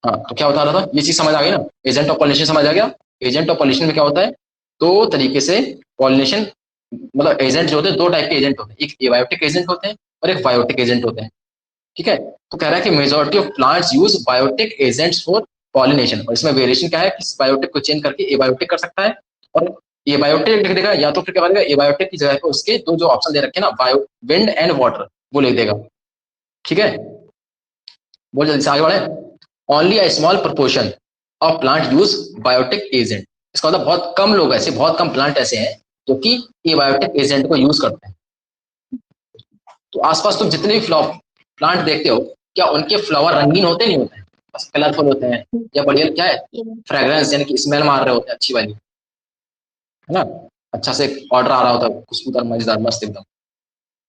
हाँ, तो क्या बता रहा था, ये चीज समझ आ गई ना, एजेंट ऑफ पॉलिनेशन समझ आ गया। एजेंट ऑफ पॉलिनेशन में क्या होता है, दो तरीके से पॉलिनेशन, मतलब एजेंट जो होते हैं, दो टाइप के एजेंट होते हैं, एक एबायोटिक एजेंट होते हैं और एक बायोटिक एजेंट होते हैं। ठीक है, तो कह रहा है कि majority of plants use biotic agents for pollination, और इसमें वेरिएशन क्या है कि बायोटिक को चेंज करके एबायोटिक कर सकता है, और एबायोटिक लिख देगा, या तो फिर क्या करेगा, एबायोटिक की जगह पे उसके दो जो ऑप्शन दे रखे हैं ना, बायो, विंड एंड वाटर, वो लिख देगा। ठीक है, बहुत जल्दी से आगे बढ़े। Only a small proportion of plant use biotic agent, इसका मतलब बहुत कम लोग ऐसे, बहुत कम प्लांट ऐसे हैं जो कि एबायोटिक एजेंट को यूज करते हैं। तो आसपास तुम जितने भी प्लांट देखते हो, क्या उनके फ्लावर रंगीन होते नहीं होते हैं, बस कलरफुल होते हैं, या बढ़िया क्या है, फ्रेग्रेंस यानी कि स्मेल मार रहे होते हैं अच्छी वाली, है ना, अच्छा से ऑर्डर आ रहा होता है, खुशबूदार मजेदार मस्त एकदम।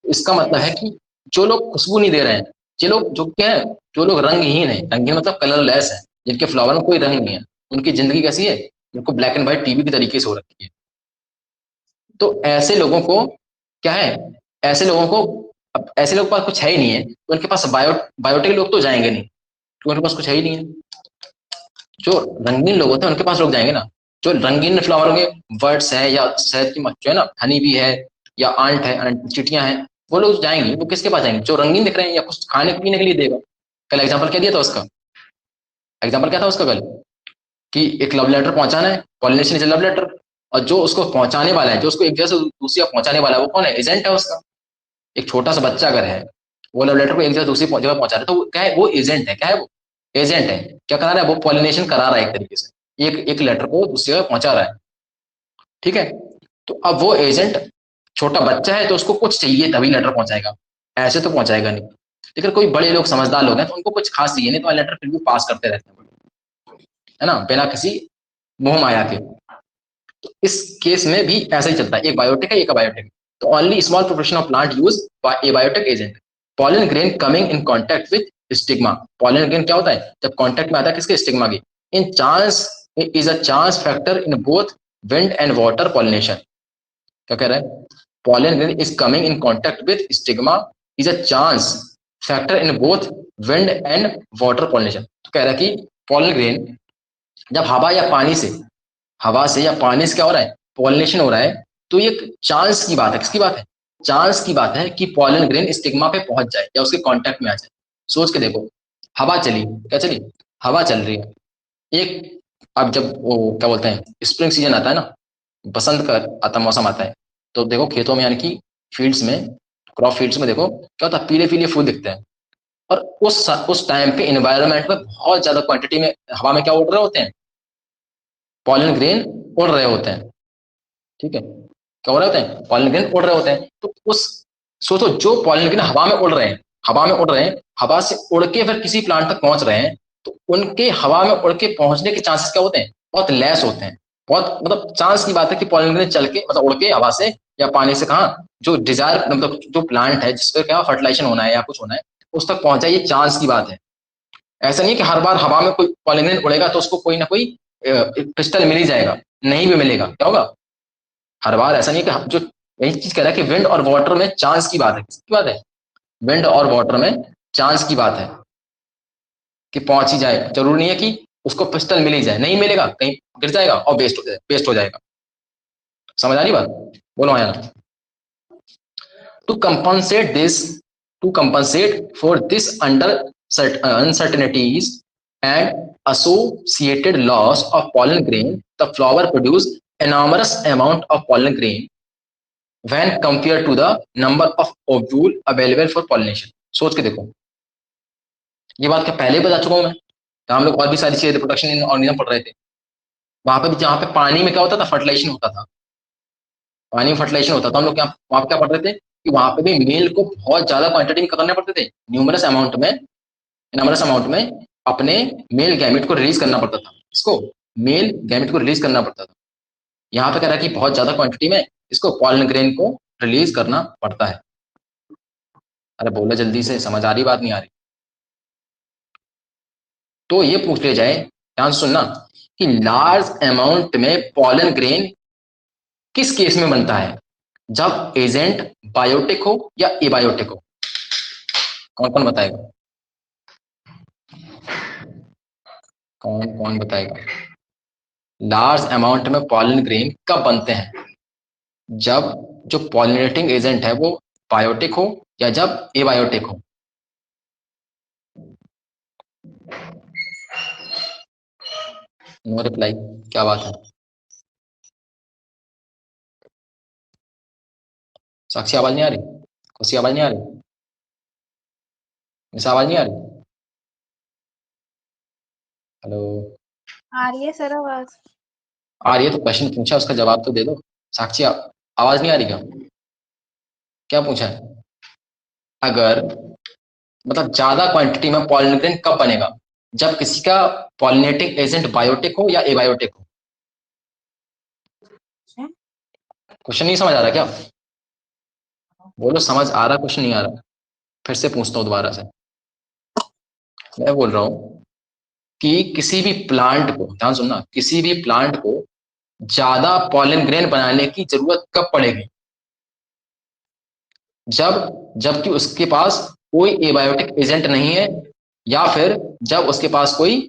इसका मतलब है कि जो लोग खुशबू नहीं दे रहे हैं, जो लोग जो क्या है, जो लोग रंगहीन है, रंगहीन मतलब कलरलेस है, जिनके फ्लावर में कोई रंग नहीं है, उनकी जिंदगी कैसी है, उनको ब्लैक एंड व्हाइट टीवी की तरीके से हो रखी है। तो ऐसे लोगों को क्या है, ऐसे लोगों को, अब ऐसे लोगों के पास कुछ है ही नहीं है, तो उनके पास बायोटिक लोग तो जाएंगे नहीं, तो उनके पास कुछ है ही नहीं है। जो रंगीन लोग होते हैं उनके पास लोग जाएंगे ना, जो रंगीन फ्लावर के बर्ड्स हैं, या शहद की जो है ना, हनी भी है, या आंट है, चिटियां हैं, वो लोग जाएंगे, वो किसके पास जाएंगे, जो रंगीन दिख रहे हैं या कुछ खाने पीने के लिए देगा। कल एग्जाम्पल क्या दिया था उसका, एग्जाम्पल क्या था उसका कल, कि एक लव लेटर पहुंचाना है, पॉलिनेशन इज लव लेटर, और जो उसको पहुंचाने वाला है, जो उसको एक जगह से दूसरी जगह पहुंचाने वाला है, वो कौन है, एजेंट है उसका। एक छोटा सा बच्चा अगर है, वो लव लेटर को एक जगह दूसरी जगह पहुंचा रहा है, तो क्या है, वो एजेंट है, क्या है वो, एजेंट है। क्या करा रहा है, वो पॉलिनेशन करा रहा है एक तरीके से, एक एक लेटर को दूसरी जगह पहुंचा रहा है। ठीक है, तो अब वो एजेंट छोटा बच्चा है, तो उसको कुछ चाहिए तभी लेटर पहुंचाएगा, ऐसे तो पहुंचाएगा नहीं। लेकिन कोई बड़े लोग समझदार लोग हैं, तो उनको कुछ खास चाहिए नहीं, तो लेटर फिर भी पास करते रहते हैं, है ना, बिना किसी मोह माया के। तो इस केस में भी ऐसा ही चलता है, एक बायोटिक है एक अबायोटिक। तो only small proportion of plant use abiotic agent. Pollen grain coming in contact with stigma, pollen grain क्या होता है, जब कॉन्टैक्ट में आता है किसके, स्टिग्मा की। In chance is a chance factor in both wind and water pollination. क्या कह रहा है, pollen grain is coming in contact with stigma is a chance factor in both wind and water pollination. तो कह रहा है कि पॉलन ग्रेन जब हवा से या पानी से क्या हो रहा है, पॉलिनेशन हो रहा है, तो ये चांस की बात है, किसकी बात है, चांस की बात है कि पॉलन ग्रेन स्टिग्मा पे पहुंच जाए या उसके कांटेक्ट में आ जाए। सोच के देखो, हवा चली, क्या चली, हवा चल रही है, एक, अब जब वो क्या बोलते हैं, स्प्रिंग सीजन आता है ना, बसंत का आता मौसम आता है, तो देखो खेतों में यानी कि फील्ड्स में, क्रॉप फील्ड्स में देखो क्या होता है, पीले पीले फूल दिखते हैं। और उस टाइम पे इन्वायरमेंट में बहुत ज्यादा क्वांटिटी में हवा में क्या उड़ रहे होते हैं, पॉलन ग्रेन उड़ रहे होते हैं। ठीक है, क्या हो रहे होते हैं, पॉलन ग्रेन उड़ रहे होते हैं। तो उस, सोचो जो पॉलन ग्रेन हवा में उड़ रहे हैं, हवा में उड़ रहे हैं, हवा से उड़ के फिर किसी प्लांट तक पहुंच रहे हैं, तो उनके हवा में उड़ के पहुंचने के चांसेस क्या होते हैं, बहुत लेस होते हैं। बहुत मतलब चांस की बात है कि पॉलन ग्रेन चल के मतलब उड़ के हवा से या पानी से कहा, जो डिजायर मतलब जो प्लांट है जिस पर क्या फर्टिलाइजेशन होना है या कुछ होना है, उस तक पहुंचा, ये चांस की बात है। ऐसा नहीं है कि हर बार हवा में कोई पॉलन ग्रेन उड़ेगा तो उसको कोई ना कोई क्रिस्टल मिल ही जाएगा, नहीं भी मिलेगा, क्या होगा, हर बार ऐसा नहीं है कि जो, यही चीज कह रहा है कि विंड और वाटर में चांस की बात है, किसकी बात है, विंड और वाटर में चांस की बात है कि पहुंच ही जाए, जरूरी नहीं है कि उसको पिस्टल मिल ही जाए, नहीं मिलेगा कहीं गिर जाएगा और वेस्ट हो जाएगा। समझ आ रही बात, बोलो आया ना। To compensate this, to compensate for this under uncertainties and associated loss of pollen grain, the flower produce enormous amount of pollen grain when compared to the number of ovule available for pollination। सोच के देखो, ये बात क्या पहले ही बता चुका हूं मैं, तो हम लोग और भी सारी चीजें प्रोडक्शन इन ऑर्गेनिज्म पढ़ रहे थे, वहां पे भी जहाँ पे पानी में क्या होता था, फर्टिलाइजेशन होता था, पानी में फर्टिलाइजेशन होता था, हम लोग क्या वहां पे क्या पढ़ रहे थे कि वहां पे भी मेल को बहुत ज्यादा क्वांटिटी में करने पड़ते थे, न्यूमरस अमाउंट में अपने मेल गैमेट को रिलीज करना पड़ता था, इसको मेल गैमेट को रिलीज करना पड़ता था। यहाँ पे कह रहा है कि बहुत ज्यादा क्वांटिटी में इसको पॉलन ग्रेन को रिलीज करना पड़ता है। अरे बोलो जल्दी से, समझ आ रही बात नहीं आ रही, तो ये पूछ ले जाए, ध्यान सुनना, कि लार्ज अमाउंट में पॉलन ग्रेन किस केस में बनता है, जब एजेंट बायोटिक हो या एबायोटिक हो, कौन कौन बताएगा। कौन कौन बताएगा? लार्ज अमाउंट में पॉलन ग्रेन कब बनते हैं? जब जो पॉलिनेटिंग एजेंट है वो बायोटिक हो या जब एबायोटिक हो। नो रिप्लाई, क्या बात है? साक्षी आवाज नहीं आ रही? खुशी आवाज नहीं आ रही? निशा आवाज नहीं आ रही? हेलो? आ रही है सर आवाज। आ रही है तो क्वेश्चन पूछा, उसका जवाब तो दे दो। साक्षी आवाज नहीं आ रही क्या? क्या पूछा है? अगर मतलब ज्यादा क्वांटिटी में पॉलिन ग्रेन कब बनेगा? जब किसी का पॉलिनेटिंग एजेंट बायोटिक हो या एबायोटिक हो। क्वेश्चन नहीं समझ आ रहा क्या? बोलो समझ आ रहा, क्वेश्चन नहीं आ रहा? फिर से पूछता हूँ दोबारा से। मैं बोल रहा हूँ कि किसी भी प्लांट को, ध्यान सुनना, किसी भी प्लांट को ज्यादा पॉलन ग्रेन बनाने की जरूरत कब पड़ेगी? जबकि उसके पास कोई एबायोटिक एजेंट नहीं है या फिर जब उसके पास कोई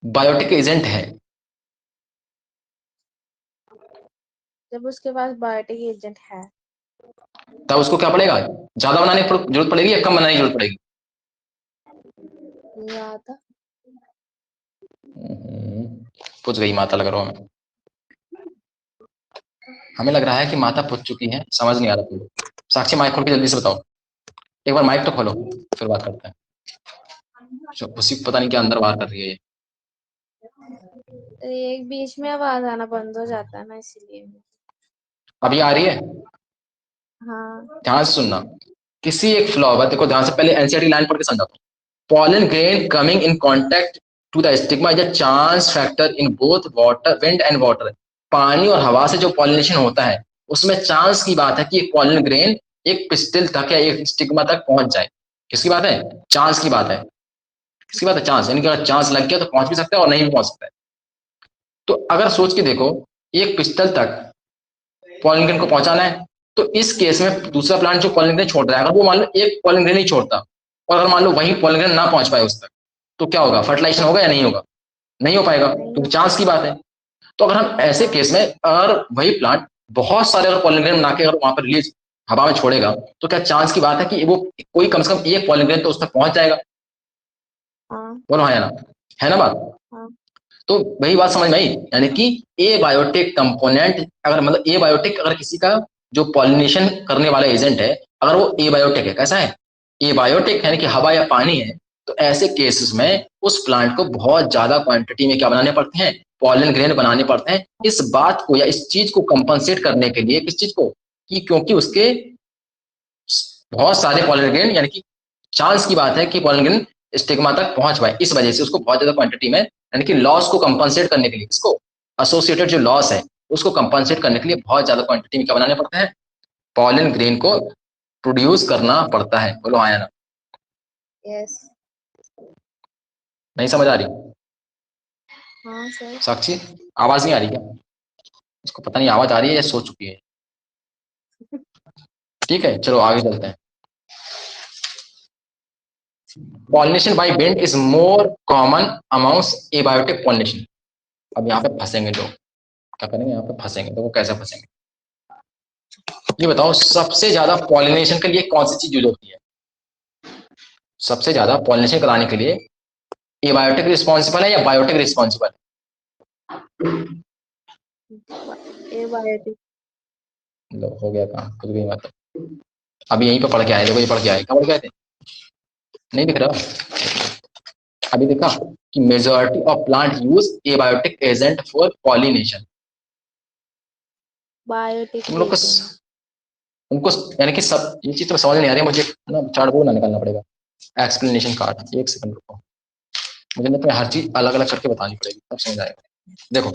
बायोटिक एजेंट है। जब उसके पास बायोटिक एजेंट है। तब उसको क्या पड़ेगा? ज्यादा बनाने की जरूरत पड़ेगी या कम बनाने की जरूरत पड़ेगी? ज्यादा। पूछ गई माता, लग रहा हूँ हमें लग रहा है कि माता पूछ चुकी है, समझ नहीं आ रहा तुम। साक्षी माइक खोल के जल्दी से बताओ, एक बार माइक तो खोलो, फिर बात करते हैं। उसी पता नहीं क्या अंदर बाहर कर रही है ये। एक बीच में आवाज आना बंद हो जाता है ना, इसीलिए। अभी आ रही है? हाँ। ध्यान से सुनना। किसी एक फ्लावर, देखो ध्यान से, पहले एनसीईआरटी लाइन पढ़ के समझाता हूँ। Pollen grain coming in contact to the stigma is a chance factor in both water, wind and water. पानी और हवा से जो पॉलिनेशन होता है उसमें चांस की बात है कि एक पॉलन ग्रेन एक पिस्टिल तक या एक स्टिग्मा तक पहुंच जाए। किसकी बात है? चांस की बात है। किसकी बात है? चांस, यानी कि अगर चांस लग गया तो पहुंच भी सकता है और नहीं भी पहुंच सकता है। तो अगर सोच के देखो, एक पिस्टल तक पॉलन ग्रेन को पहुंचाना है, तो इस केस में दूसरा प्लांट जो पॉलन ग्रेन छोड़ रहा है, अगर वो मान लो एक पॉलन ग्रेन ही छोड़ता और अगर मान लो वही पॉलन ग्रेन ना पहुंच पाए उस तक, तो क्या होगा? फर्टिलाइजेशन होगा या नहीं होगा? नहीं हो पाएगा, नहीं हो। क्योंकि चांस की बात है। तो अगर हम ऐसे केस में अगर वही प्लांट बहुत सारे अगर पॉलन ग्रेन बना के अगर वहां पर रिलीज हवा में छोड़ेगा, तो क्या चांस की बात है कि वो कोई कम से कम एक पॉलन ग्रेन तो उस तक पहुंच जाएगा। हाँ। बोलो हाँ या ना? है ना बात? हाँ। तो वही बात समझ में आई, यानी कि ए बायोटिक कंपोनेंट, अगर मतलब ए बायोटिक अगर किसी का जो पॉलिनेशन करने वाला एजेंट है, अगर वो ए बायोटिक है, कैसा है? ए बायोटिक, यानी कि हवा या पानी है, तो ऐसे केसेस में उस प्लांट को बहुत ज्यादा क्वांटिटी में क्या बनाने पड़ते हैं? पॉलन ग्रेन बनाने पड़ते हैं। इस बात को या इस चीज को कंपनसेट करने के लिए, किस चीज को? कि क्योंकि उसके बहुत सारे पॉलन ग्रेन, यानी कि चांस की बात है कि पॉलन ग्रेन स्टिग्मा तक पहुंच पाए, इस वजह से उसको बहुत ज्यादा क्वांटिटी में, यानी कि लॉस को कंपनसेट करने के लिए, इसको एसोसिएटेड जो लॉस है उसको कंपनसेट करने के लिए बहुत ज्यादा क्वांटिटी में क्या बनाने पड़ता है? पॉलन ग्रेन को प्रोड्यूस करना पड़ता है। बोलो हाँ या ना? यस। नहीं समझ आ रही? हाँ सर। साक्षी आवाज नहीं आ रही क्या? इसको पता नहीं आवाज आ रही है या सो चुकी है। ठीक है, चलो आगे चलते हैं। Pollination by wind is more common amount abiotic pollination. अब यहाँ पे फंसेंगे लोग, क्या करेंगे यहाँ पे? फंसेंगे तो वो कैसे फंसेंगे? ये बताओ, सबसे ज्यादा पॉलिनेशन के लिए कौन सी चीज यूज होती है? सबसे ज्यादा पॉलिनेशन कराने के लिए एबायोटिक रिस्पॉन्सिबल है या बायोटिक रिस्पॉन्सिबल? एबायोटिक। लो हो गया काम, खुद गई मतलब। अभी यहीं पे पढ़ के आए, देखो ये पढ़ के आए, कहाँ पढ़ के आए थे? नहीं दिख रहा? अभी देखा कि majority of plant use abiotic agent for pollination. Biotic तुम लोग को एजेंट। उनको, यानी कि सब ये चीज तो समझ नहीं आ रही है मुझे ना, चार्ट बोर्ड ना निकालना पड़ेगा, एक्सप्लेनेशन कार्ड। एक सेकंड रुको, मुझे ना तुम्हें हर चीज अलग अलग करके बतानी पड़ेगी, तब समझ आएगा। देखो,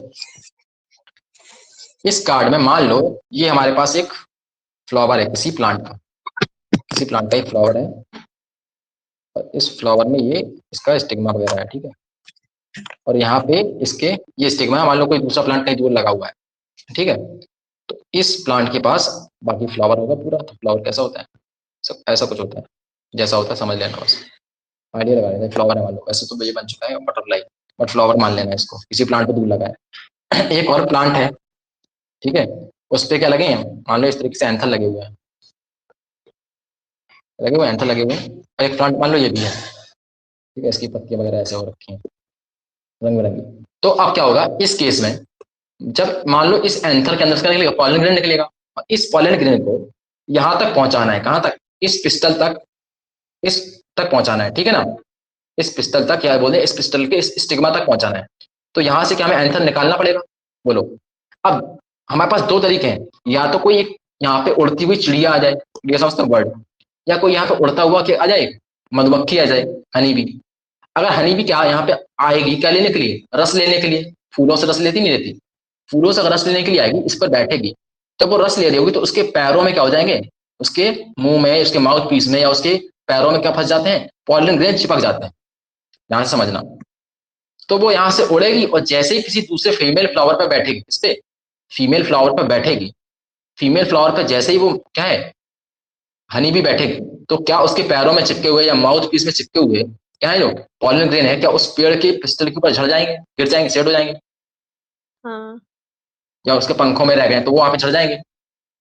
इस कार्ड में मान लो ये हमारे पास एक फ्लावर है किसी प्लांट का, किसी प्लांट का एक फ्लावर है, और इस फ्लावर में ये इसका स्टिग्मा वगैरह है, ठीक है। और यहाँ पे इसके ये स्टिग्मा है, मान लो कोई दूसरा प्लांट कहीं दूर लगा हुआ है, ठीक है। तो इस प्लांट के पास बाकी फ्लावर होगा पूरा, तो फ्लावर कैसा होता है? सब ऐसा कुछ होता है, जैसा होता है समझ लेना बस, आइडिया लगा लेना। फ्लावर है मान लो, वैसे तो ये बन चुका है बटरफ्लाई, बट फ्लावर मान लेना इसको, किसी प्लांट पे दूर लगा है। एक और प्लांट है, ठीक है, उस पे क्या लगे हैं, मान लो इस तरीके से एंथर लगे हुए हैं, लगे हुए एंथर लगे हुए हैं, और एक प्लांट मान लो ये भी है, ठीक है, इसकी पत्तियां वगैरह ऐसे हो रखी हैं रंग बिरंगी। तो अब क्या होगा इस केस में, जब मान लो इस एंथर के अंदर से निकलेगा पॉलन ग्रेन निकलेगा, और इस पॉलन ग्रेन को यहां तक पहुंचाना है, कहां तक, इस पिस्टल तक, इस तक पहुंचाना है, ठीक है ना, इस पिस्टल तक, या बोले इस पिस्टल के इस स्टिग्मा तक पहुंचाना है। तो यहां से क्या हमें एंथर निकालना पड़ेगा, बोलो। अब हमारे पास दो तरीके हैं, या तो कोई एक यहाँ पे उड़ती हुई चिड़िया आ जाए, ये समझते हो बर्ड, या कोई यहाँ पे उड़ता हुआ क्या आ जाए, मधुमक्खी आ जाए, हनी बी। अगर हनी बी क्या यहाँ पे आएगी क्या लेने के लिए, रस लेने के लिए, फूलों से रस लेती नहीं लेती, फूलों से अगर रस लेने के लिए आएगी, इस पर बैठेगी, जब वो रस ले रही होगी तो उसके पैरों में क्या हो जाएंगे, उसके मुंह में, उसके माउथ पीस में, या उसके पैरों में क्या फंस जाते हैं, पॉलन ग्रेन चिपक जाते हैं, ध्यान से समझना। तो वो यहाँ से उड़ेगी और जैसे ही किसी दूसरे फीमेल फ्लावर पर बैठेगी, इस पे फीमेल फ्लावर पर बैठेगी, फीमेल फ्लावर पर जैसे ही वो क्या है हनी भी बैठेगी, तो क्या उसके पैरों में चिपके हुए या माउथ पीस में चिपके हुए क्या है जो पॉलन ग्रेन है, क्या उस पेड़ के पिस्टल के ऊपर झड़ जाएंगे, गिर जाएंगे, सेट हो जाएंगे, हाँ या उसके पंखों में रह गए तो वो वहां पे झड़ जाएंगे।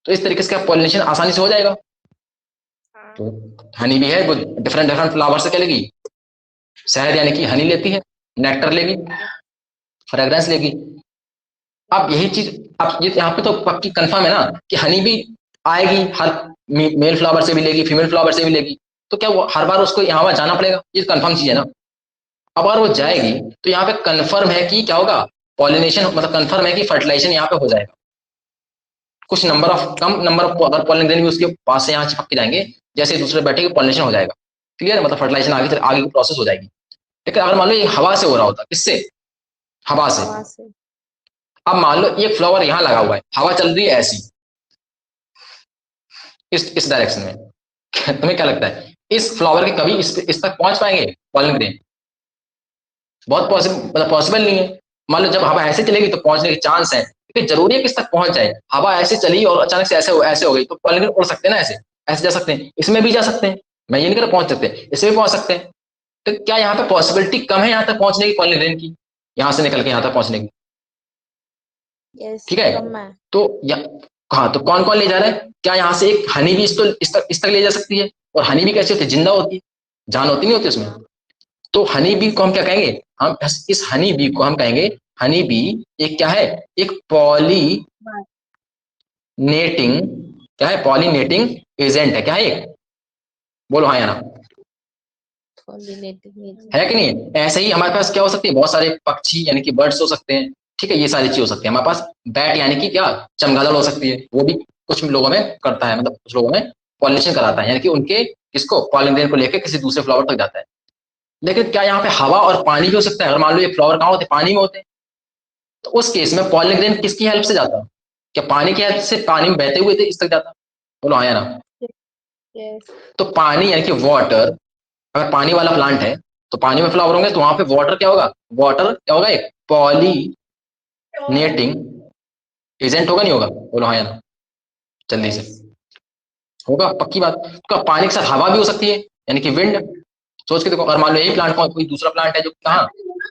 तो इस तरीके से क्या पॉलिनेशन आसानी से हो जाएगा। हाँ तो हनी भी है वो डिफरेंट डिफरेंट फ्लावर से क्या लेगी, शहद यानी कि हनी लेती है, नेक्टर लेगी, फ्रेग्रेंस लेगी। अब यही चीज, अब ये यहाँ पे तो पक्की कंफर्म है ना कि हनी भी आएगी, हर मेल फ्लावर से भी लेगी, फीमेल फ्लावर से भी लेगी, तो क्या वो हर बार उसको यहाँ वहां जाना पड़ेगा, ये कंफर्म चीज है ना। अब अगर वो यस जाएगी तो यहाँ पे कंफर्म है कि क्या होगा, पॉलिनेशन, मतलब कंफर्म है कि फर्टिलाइजेशन यहाँ पे हो जाएगा। कुछ number of, come number of अगर पॉलन ग्रेन भी उसके पास से यहाँ चिपक के जाएंगे, जैसे दूसरे बैठे पॉलिनेशन हो जाएगा, क्लियर है, मतलब फर्टिलाइजेशन आगे आगे की प्रोसेस हो जाएगी। लेकिन अगर मान लो ये हवा से हो रहा होता, किससे, हवा से। हवा से। अब मान लो एक फ्लावर यहाँ लगा हुआ है, हवा चल रही है ऐसी, इस डायरेक्शन में, तुम्हें क्या लगता है इस फ्लावर के कभी इस तक पहुंच पाएंगे पॉलन ग्रेन, बहुत पॉसिबल, मतलब पॉसिबल नहीं है। मान लो जब हवा ऐसे चलेगी तो पहुंचने के चांस है, क्योंकि जरूरी है किस तक पहुंच जाए, हवा ऐसे चली और अचानक से ऐसे हो गई तो पॉलन ग्रेन उड़ सकते हैं ना, ऐसे ऐसे जा सकते हैं, इसमें भी जा सकते हैं, मैं ये नहीं कर पहुंच सकते, इसमें भी पहुंच सकते हैं। तो क्या यहाँ पे पॉसिबिलिटी कम है यहाँ तक पहुंचने की पॉलन ग्रेन की, यहाँ से निकल के यहाँ तक पहुंचने की, यस ठीक है। कम है। तो हाँ, तो कौन कौन ले जा रहा है, क्या यहाँ से एक हनी भी इस तक ले जा सकती है, और हनी भी कैसी होती है, जिंदा होती है, जान होती नहीं होती उसमें। हाँ तो हनी बी को हम क्या कहेंगे, हम इस हनी बी को हम कहेंगे, हनी बी एक क्या है, एक पॉलिनेटिंग, क्या है, पॉलिनेटिंग एजेंट है, क्या है एक, बोलो हाँ या ना, पॉलिनेटिंग एजेंट। है कि नहीं। ऐसे ही हमारे पास क्या हो सकती है, बहुत सारे पक्षी यानी कि बर्ड्स हो सकते हैं, ठीक है, ये सारी चीज हो सकती है हमारे पास। बैट यानी कि क्या, चमगादड़ हो सकती है, वो भी कुछ लोगों में करता है, मतलब कुछ लोगों में पॉलिनेशन कराता है, यानी कि उनके किसको, पॉलन ग्रेन को लेकर किसी दूसरे फ्लावर तक जाता है। लेकिन क्या यहाँ पे हवा और पानी भी हो सकता है, अगर मान लो ये फ्लावर कहाँ होते हैं, पानी में होते हैं, तो उस केस में पॉलन ग्रेन किसकी हेल्प से जाता, क्या पानी की हेल्प से, पानी में बहते हुए थे इस तक जाता, बोलो हाँ या ना। यस तो पानी यानी कि वाटर, अगर पानी वाला प्लांट है तो पानी में फ्लावर होंगे, तो वहां पे वाटर क्या होगा, वाटर क्या होगा, एक पॉलिनेटिंग एजेंट होगा, नहीं होगा, बोलो हाँ या ना, जल्दी से, यस होगा पक्की बात। तो पानी के साथ हवा भी हो सकती है, यानी कि विंड, सोच के देखो, अगर मान लो यही प्लांट कोई दूसरा प्लांट है जो कहाँ,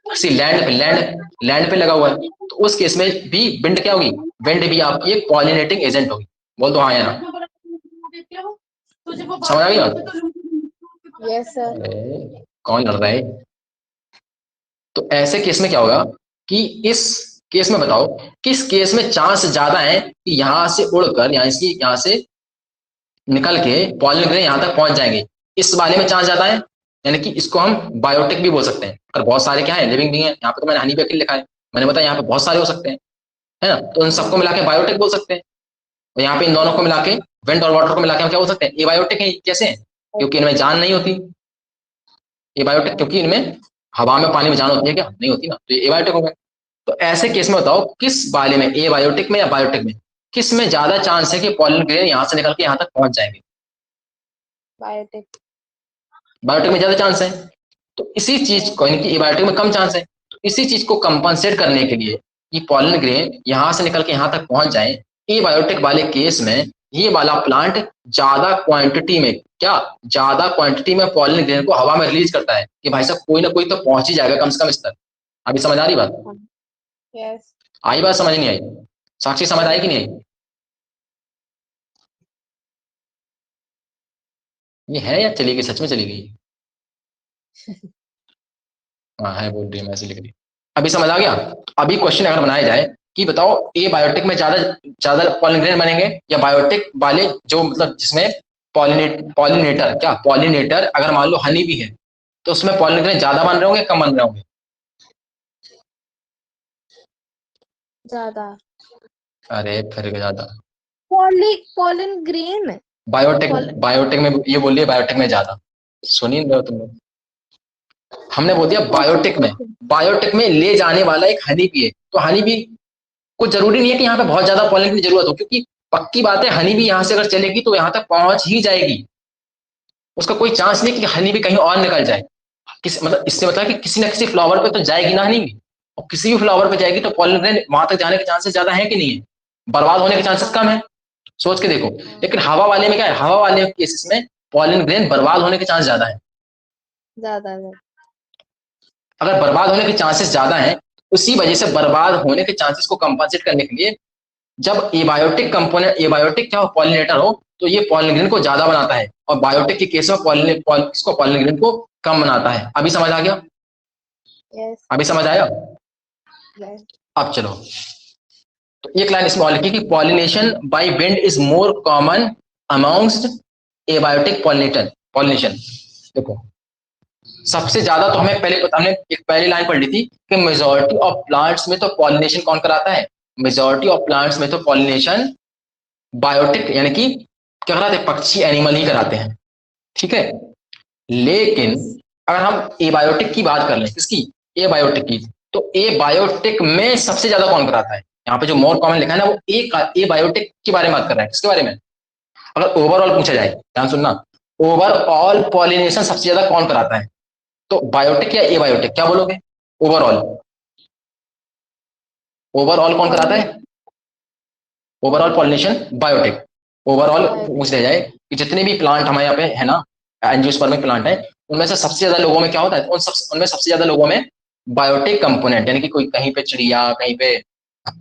किसी लैंड पे लगा हुआ है, तो उस केस में भी विंड क्या होगी, विंड भी आपकी एक पॉलिनेटिंग एजेंट होगी, बोल दो हाँ या ना, समझ आ गई बात। Yes sir. अरे कौन लड़ रहा है। तो ऐसे केस में क्या होगा कि इस केस में बताओ किस केस में चांस ज्यादा है कि यहां से उड़कर यहाँ से निकल के पॉलन ग्रेन यहाँ तक पहुंच जाएंगे, इस वाले में चांस ज्यादा है, यानी कि इसको हम बायोटिक भी बोल सकते हैं। और बहुत सारे क्या है, लिविंग भी है, यहाँ पे तो मैंने हनी भी अकेले लिखा है, मैंने बताया यहाँ पे बहुत सारे हो सकते हैं, है ना, तो इन सबको मिला के बायोटिक बोल सकते हैं। और यहाँ पे इन दोनों को मिला के, विंड और वाटर को मिला के हम क्या बोल सकते हैं, एबायोटिक है, कैसे है, क्योंकि इनमें जान नहीं होती, एबायोटिक क्योंकि इनमें हवा में पानी में जान होती है क्या, नहीं होती ना, तो ये एबायोटिक हो गए। तो ऐसे केस में बताओ किस वाले में, एबायोटिक में या बायोटिक में, किस में ज्यादा चांस है कि पॉलन ग्रेन यहाँ से निकल के यहाँ तक पहुंच जाएंगे, बायोटिक। बायोटिक में ज्यादा चांस है। तो इसी चीज को, यानी कि एबायोटिक में कम चांस है, तो इसी चीज को कंपनसेट करने के लिए कि पॉलन ग्रेन यहाँ से निकल के यहाँ तक पहुंच जाए, एबायोटिक वाले केस में ये वाला प्लांट ज्यादा क्वांटिटी में, क्या ज्यादा क्वांटिटी में पॉलन ग्रेन को हवा में रिलीज करता है कि भाई साहब कोई ना कोई तो पहुंच ही जाएगा कम से कम इस तक। अभी समझ आ रही बात? यस। आई बात समझ नहीं आई? साक्षी समझ आई कि नहीं आई? ये है या चली गई, सच में चली गई? हाँ है, बोल रही है, मैं ऐसे लिख रही। अभी समझ आ गया? अभी क्वेश्चन अगर बनाया जाए कि बताओ ए बायोटिक में ज्यादा ज्यादा पॉलिनेटर बनेंगे या बायोटिक वाले जो मतलब जिसमें पॉलिनेटर क्या पॉलिनेटर अगर मान लो हनी भी है तो उसमें पॉलिनेटर ज्यादा बन रहे होंगे कम बन रहे होंगे? ज्यादा। अरे फिर ज्यादा। Pollen grain. Biotech pollen. Biotech में ये बोल दिया बायोटेक में ज्यादा। सुनी नहीं रहे हो तुम लोग? हमने बोल दिया बायोटेक में। बायोटेक में ले जाने वाला एक हनी भी है तो हनी भी को जरूरी नहीं है कि यहाँ पे बहुत ज्यादा पॉलिन की जरूरत हो, क्योंकि पक्की बात है हनी भी यहाँ से अगर चलेगी तो यहाँ तक पहुंच ही जाएगी। उसका कोई चांस नहीं कि हनी भी कहीं और निकल जाए। मतलब इससे मतलब कि किसी ना किसी फ्लावर पे तो जाएगी ना हनी भी, और किसी भी फ्लावर पे जाएगी तो पॉलिन वहां तक जाने के चांसेस ज्यादा है कि नहीं है? बर्बाद होने के चांसेस कम है। सोच के देखो। लेकिन हवा वाले में क्या है, हवा वाले केसेस में पॉलिन ग्रेन बर्बाद होने के चांस ज्यादा है। ज्यादा। अगर बर्बाद होने के चांसेस ज्यादा हैं, उसी वजह से बर्बाद होने के चांसेस को कंपनसेट करने के लिए जब एबायोटिक कंपोनेंट एबायोटिक क्या हो पॉलिनेटर हो तो ये पॉलिन ग्रेन को ज्यादा बनाता है और बायोटिक के केस में पॉलिन ग्रेन को कम बनाता है। अभी समझ आ गया? यस। अभी समझ आया? यस। अब चलो, तो एक लाइन इसमें और लिखी कि pollination by wind is more common amongst abiotic pollination. देखो, सबसे ज्यादा तो हमें पहले हमने एक पहली लाइन पढ़ ली थी कि मेजॉरिटी ऑफ प्लांट्स में तो पॉलिनेशन कौन कराता है? मेजॉरिटी ऑफ प्लांट्स में तो पॉलिनेशन बायोटिक यानी कि क्या कराते हैं, पक्षी एनिमल ही कराते हैं। ठीक है, लेकिन अगर हम एबायोटिक की बात कर लें, किसकी? एबायोटिक की, तो एबायोटिक में सबसे ज्यादा कौन कराता है? यहाँ पे जो मोर कॉमन लिखा है ना वो एबायोटिक के बारे में बात कर रहा है। किसके बारे में? अगर ओवरऑल पूछा जाए, ध्यान सुनना, ओवरऑल पॉलिनेशन सबसे ज्यादा कौन कराता है? तो बायोटिक या एबायोटिक, क्या बोलोगे? ओवरऑल, ओवरऑल कौन कराता है? Overall pollination biotic. ओवरऑल पूछ लिया जाए कि जितने भी प्लांट हमारे यहाँ पे है ना, एंजियोस्पर्मिक प्लांट है, उनमें से सबसे ज्यादा लोगों में क्या होता है? उनमें सबसे ज्यादा लोगों में बायोटिक कंपोनेंट, यानी कि कोई कहीं पे चिड़िया, कहीं पे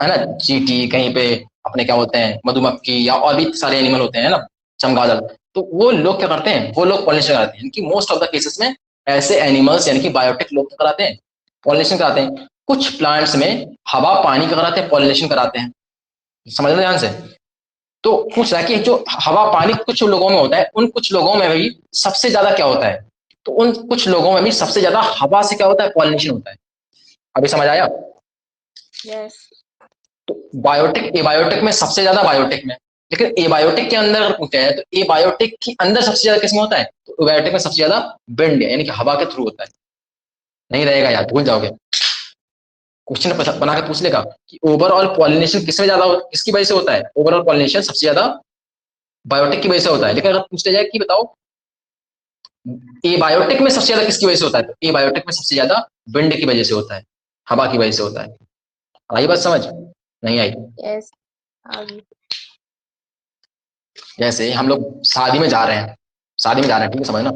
है ना चींटी, कहीं पे अपने क्या होते हैं मधुमक्खी, या और भी सारे एनिमल होते हैं ना, चमगादड़, तो वो लोग क्या करते हैं? वो लोग पॉलिनेशन कराते हैं। कि मोस्ट ऑफ द केसेस में ऐसे एनिमल्स यानी कि बायोटिक लोग कराते हैं, पॉलिनेशन कराते हैं। कुछ प्लांट्स में हवा पानी का कराते हैं, पॉलिनेशन कराते हैं। समझ लो ध्यान से। तो पूछ रहा है कि जो हवा पानी कुछ लोगों में होता है, उन कुछ लोगों में भी सबसे ज्यादा क्या होता है? तो उन कुछ लोगों में भी सबसे ज्यादा हवा से क्या होता है? पॉलिनेशन होता है। अभी समझ आया? यस। तो बायोटिक एबायोटिक में सबसे ज्यादा बायोटिक में, लेकिन एबायोटिक के अंदर अगर पूछा है तो एबायोटिक के अंदर सबसे ज्यादा किसमें होता है? तो एबायोटिक में सबसे ज्यादा विंड यानी कि हवा के थ्रू होता है। नहीं रहेगा यार, भूल जाओगे। क्वेश्चन बना के पूछ लेगा कि ओवरऑल पॉलिनेशन किसमें ज्यादा किसकी वजह से होता है? ओवरऑल पॉलिनेशन सबसे ज्यादा बायोटिक की वजह से होता है। लेकिन अगर पूछते जाए कि बताओ ए बायोटिक में सबसे ज्यादा किसकी वजह से होता है, तो ए बायोटिक में सबसे ज्यादा विंड की वजह से होता है, हवा की वजह से होता है। आई बात समझ? नहीं आई? यस। आगे। जैसे हम लोग शादी में जा रहे हैं, शादी में जा रहे हैं, ठीक है, समझना।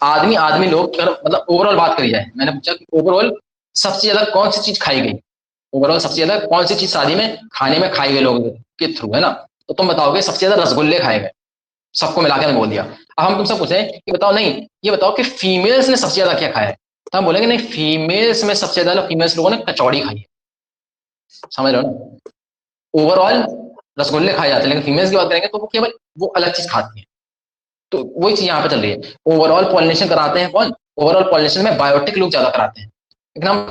आदमी आदमी लोग अगर मतलब ओवरऑल बात करी जाए, मैंने पूछा कि ओवरऑल सबसे ज्यादा कौन सी चीज खाई गई? ओवरऑल सबसे ज्यादा कौन सी चीज शादी में खाने में खाई गई लोगों के थ्रू, है ना? तो तुम बताओगे सबसे ज्यादा रसगुल्ले खाए गए। सबको मिला के मैं बोल दिया। अब हम तुमसे पूछे कि बताओ, नहीं ये बताओ कि फीमेल्स ने सबसे ज्यादा क्या खाया है, तो हम बोलेंगे नहीं, फीमेल्स में सबसे ज्यादा फीमेल्स लोगों ने कचौड़ी खाई है। समझ रहे हो ना? ओवरऑल रसगुल्ले खाए जाते हैं, लेकिन फीमेल्स की बात करेंगे तो वो केवल वो अलग चीज खाती है। तो वही चीज यहाँ पे चल रही है। ओवरऑल पॉलिनेशन कराते हैं कौन? ओवरऑल पॉलिनेशन में बायोटिक लोग ज्यादा कराते हैं। लेकिन हम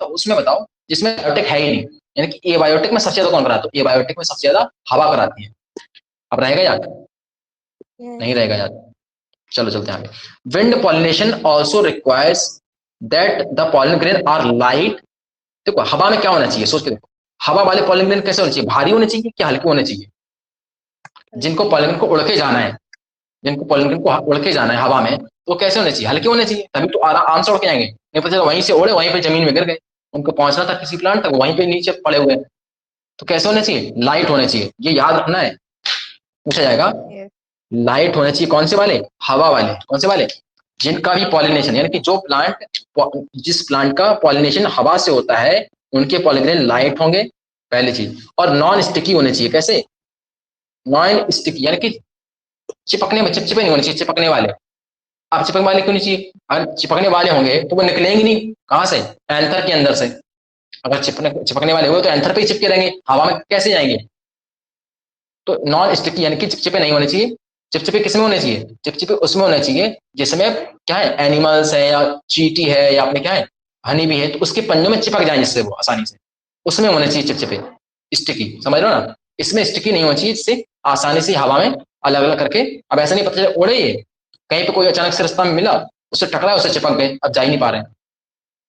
तो उसमें बताओ जिसमें बायोटिक है ही नहीं, यानी कि ए बायोटिक में सबसे ज्यादा कौन कराता है? ए बायोटिक में सबसे ज्यादा हवा कराती है। अब रहेगा याद? नहीं यस। रहेगा याद? चलो चलते हैं आगे। Wind pollination also requires that the pollen grain are light. देखो हवा में क्या होना चाहिए, सोच के देखो, हवा वाले पॉलिन ग्रेन कैसे होने चाहिए? भारी होने चाहिए क्या हल्के होने चाहिए? जिनको पॉलिन को उड़ के जाना है, जिनको पॉलिन को उड़ के जाना है हवा में, तो कैसे होने चाहिए? हल्के होने चाहिए, तभी तो आराम से उड़ के आएंगे। नहीं पता चला वहीं से उड़े वहीं पे जमीन में गिर गए, उनको पहुंचना था किसी प्लांट तक, वहीं पे नीचे पड़े हुए। तो कैसे होने चाहिए? लाइट होने चाहिए, ये याद रखना है, पूछा जाएगा। यस। लाइट होने चाहिए, कौन से वाले? हवा वाले। कौन से वाले? जिनका भी पॉलिनेशन, यानी कि जो प्लांट, जिस प्लांट का पॉलिनेशन हवा से होता है, उनके पॉलन ग्रेन लाइट होंगे, पहली चीज, और नॉन स्टिकी होने चाहिए। कैसे? नॉन स्टिकी, यानी कि चिपकने में, चिपचिपे नहीं होने चाहिए, चिपकने वाले। आप चिपकने वाले क्यों नहीं चाहिए? अगर चिपकने वाले होंगे तो वो निकलेंगे नहीं, कहाँ से? एंथर के अंदर से। अगर चिपकने वाले हुए तो एंथर पे ही चिपके रहेंगे, हवा में कैसे जाएंगे? तो नॉन स्टिकी यानी कि चिपचिपे नहीं होने चाहिए। चिपचिपे किसमें होने चाहिए? चिपचिपे उसमें होने चाहिए जिसमें क्या है, एनिमल्स है या चींटी है या अपने क्या है, हनी भी है, तो उसके पंजों में चिपक जाए जिससे वो आसानी से, उसमें होने चाहिए चिपचिपे, स्टिकी। समझ रहे हो ना? इसमें स्टिकी नहीं होनी चाहिए, जिससे आसानी से हवा में अलग अलग करके, अब ऐसा नहीं पता चले उड़े ये, कहीं पे कोई अचानक से रास्ता में मिला, उससे टकराया, उससे चिपक गए, अब जा ही नहीं पा रहे हैं,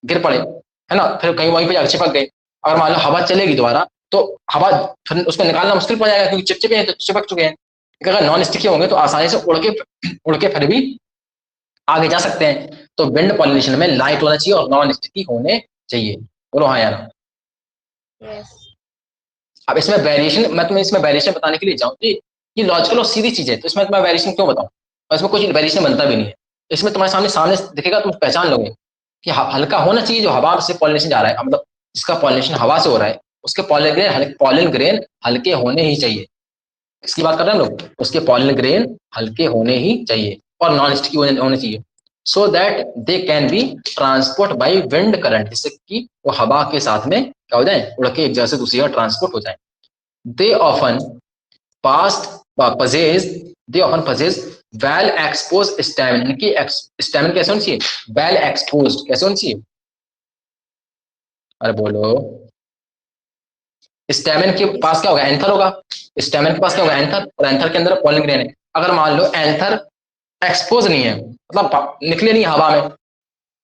गिर पड़े, है ना, फिर कहीं वहीं पे जाकर चिपक गए। अगर मान लो हवा चलेगी दोबारा, तो हवा फिर उसको निकालना मुश्किल पड़ जाएगा, क्योंकि चिपचिपे हैं तो चिपक चुके हैं। अगर नॉन स्टिकी होंगे तो आसानी से उड़ के फिर भी आगे जा सकते हैं। तो विंड पॉलिनेशन में लाइट होना चाहिए और नॉन स्टिकी होने चाहिए। बोलो हाँ या ना? यस। अब इसमें वेरिएशन, मैं तुम्हें इसमें वेरिएशन बताने के लिए जाऊँ कि ये लॉजिकल और सीधी चीज है, तो इसमें मैं वेरिएशन क्यों बताऊं, और इसमें कुछ वेरिएशन बनता भी नहीं है। इसमें तुम्हारे सामने सामने दिखेगा, तुम पहचान लोगे कि हल्का होना चाहिए, जो हवा से पॉलिनेशन जा रहा है, मतलब जिसका पॉलिनेशन हवा से हो रहा है, उसके पॉलन ग्रेन हल्के होने ही चाहिए। इसकी बात कर रहे हैं हम लोग, उसके पॉलन ग्रेन हल्के होने ही चाहिए और नॉन स्टिकी होने चाहिए, so that they can be transport by wind current, जिससे कि वो हवा के साथ में क्या हो जाए, उड़ के एक जगह से दूसरी जगह ट्रांसपोर्ट हो जाए। They often past पजेज they often पजेज well expose stamen, की स्टैमिन कैसे होनी चाहिए? वेल एक्सपोज कैसे होनी चाहिए? अरे बोलो। स्टैमिन के पास क्या होगा? एंथर होगा। स्टैमिन के पास क्या होगा? एंथर, और एंथर के अंदर पॉलन ग्रेन है। अगर मान लो एंथर एक्सपोज नहीं है, मतलब निकले नहीं हवा में,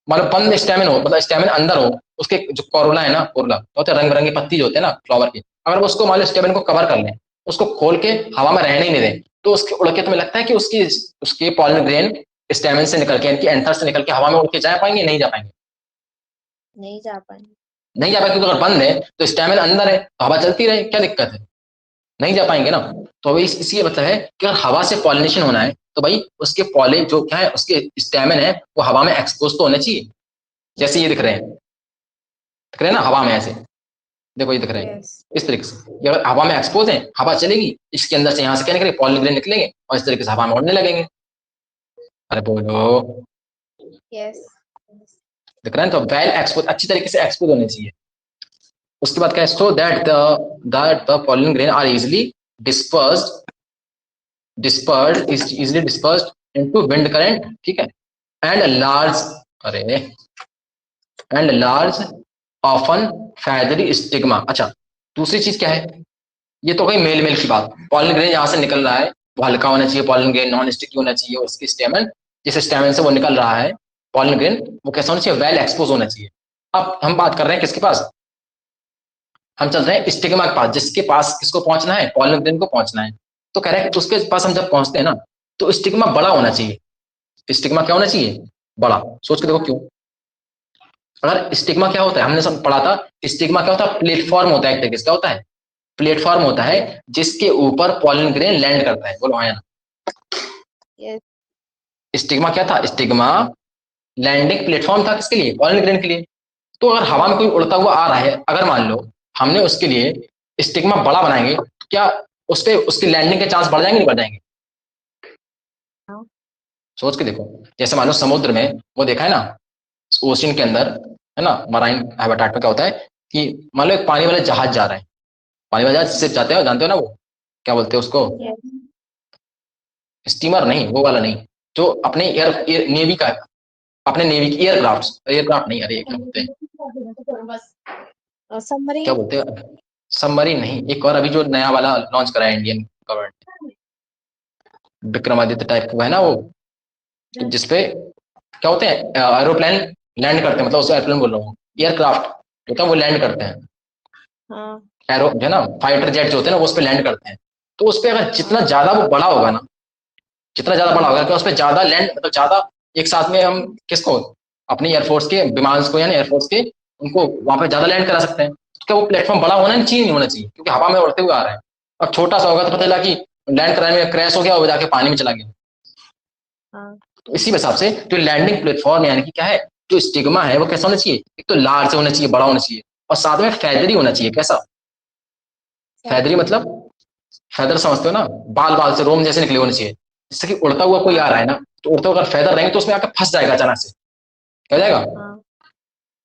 मतलब बंद स्टैमिन हो, मतलब स्टैमिन अंदर हो, उसके जो कोरोला है ना, कोरोला होते हैं रंग बिरंगे पत्ती जो होते हैं ना फ्लावर के, अगर वो उसको मान लो स्टैमिन को कवर कर लें, उसको खोल के हवा में रहने ही नहीं दें, तो उसके उड़ के तुम्हें लगता है कि उसकी उसके पॉलन ग्रेन स्टैमिन से निकल के, यानी कि एंथर से निकल के हवा में उड़ के जा पाएंगे? नहीं जा पाएंगे। नहीं जा पाएंगे। नहीं जा पाएंगे, क्योंकि अगर बंद है तो स्टैमिन अंदर है, तो हवा चलती रहे, क्या दिक्कत है? नहीं जा पाएंगे ना। तो अभी इसलिए मतलब है कि अगर हवा से पॉलिनेशन होना है, तो भाई उसके पॉलिन जो क्या है, उसके स्टैमिन है, वो हवा में एक्सपोज तो होने चाहिए, जैसे ये दिख रहे हैं, दिख रहे हैं ना हवा में ऐसे, देखो ये दिख रहे हैं यस। इस तरीके से, ये अगर हवा में एक्सपोज है, हवा चलेगी, इसके अंदर से यहाँ से क्या निकलेंगे, पॉलिन ग्रेन निकलेंगे और इस तरीके से हवा में उड़ने लगेंगे। अरे बोलो। यस। दिख रहा है? तो वेल एक्सपोज, अच्छी तरीके से एक्सपोज होने चाहिए। उसके बाद क्या है, so that the pollen grain are easily dispersed is easily dispersed into wind current, ठीक है, एंड लार्ज, अरे and large often feathery stigma. अच्छा, दूसरी चीज क्या है, ये तो गई मेल मेल की बात, पॉलन ग्रेन यहाँ से निकल रहा है, वो हल्का होना चाहिए, पॉलन ग्रेन नॉन स्टिकी होना चाहिए, उसकी स्टेमन, जिस स्टेमन से वो निकल रहा है पॉलन ग्रेन, वो कैसा होना चाहिए, वेल एक्सपोज होना चाहिए। अब हम बात कर रहे हैं किसके पास, हम चल रहे हैं स्टिग्मा के पास, जिसके पास किसको पहुंचना है, पॉलन ग्रेन को पहुंचना है। तो कह रहे हैं कि उसके पास हम जब पहुंचते हैं ना, तो स्टिग्मा बड़ा होना चाहिए। स्टिग्मा क्या होना चाहिए? बड़ा। सोच के देखो क्यों। अगर स्टिग्मा क्या होता है, हमने सब पढ़ा था, स्टिग्मा क्या होता है, प्लेटफॉर्म होता है एक तरीके से, क्या होता है, प्लेटफॉर्म होता है जिसके ऊपर पॉलन ग्रेन लैंड करता है। बोलो हाँ या ना? यस। स्टिग्मा क्या था? स्टिग्मा लैंडिंग प्लेटफॉर्म था, किसके लिए? पॉलन ग्रेन के लिए। तो अगर हवा में कोई उड़ता हुआ आ रहा है, अगर मान लो हमने उसके लिए स्टिग्मा बड़ा बनाएंगे, तो क्या उस पे उसकी लैंडिंग के चांस बढ़ जाएंगे, नहीं बढ़ जाएंगे? हाँ। सोच के देखो। जैसे मान लो समुद्र में, वो देखा है ना, ओशन के अंदर, है ना, मराइन हैबिटेट में क्या होता है कि मान लो एक पानी वाला जहाज जा रहा है, पानी वाला जहाज सिर्फ जाते हो, जानते हो ना, वो क्या बोलते हैं उसको, यस। स्टीमर नहीं, वो वाला नहीं, जो अपने एयर नेवी का, अपने नेवी की एयरक्राफ्ट नहीं, अरे क्या बोलते हैं, क्या सबमरीन। बोलते हैं, सबमरीन नहीं, एक और अभी जो नया वाला लॉन्च करा है इंडियन गवर्नमेंट, विक्रमादित्य टाइप का है ना वो, जिसपे क्या होते हैं, एरोप्लेन लैंड करते हैं, मतलब उस एरोप्लेन बोल रहा हूँ, एयरक्राफ्ट जो होता है वो लैंड करते हैं, हाँ। एरो जो है ना, फाइटर जेट जो होते हैं ना, वो उस पर लैंड करते हैं। तो उस पर अगर जितना ज्यादा वो बड़ा होगा ना, जितना ज्यादा बड़ा होगा, कि उस पर ज्यादा लैंड, मतलब ज्यादा एक साथ में हम किसको, अपनी एयरफोर्स के विमान को, यानी एयरफोर्स के, उनको वहां पे ज्यादा लैंड करा सकते हैं। तो क्या वो प्लेटफॉर्म बड़ा होना चाहिए, नहीं होना चाहिए, क्योंकि हवा में उड़ते हुए आ रहा है। अब छोटा सा होगा तो पता चला कि लैंड कराने में क्रैश हो गया और जाके पानी में चला गया, हाँ। तो इसी हिसाब से जो लैंडिंग प्लेटफॉर्म यानी कि क्या है, जो स्टिग्मा है वो कैसा होना चाहिए, एक तो लार्ज होना चाहिए, बड़ा होना चाहिए, और साथ में फैदरी होना चाहिए। कैसा फैदरी मतलब, फैदर समझते हो ना, बाल बाल से रोम जैसे निकले होने चाहिए, जिससे कि उड़ता हुआ कोई आ रहा है ना, तो उड़ता हुआ अगर फैदर रहेंगे तो उसमें आकर फंस जाएगा अचानक से। क्या हो जाएगा, हाँ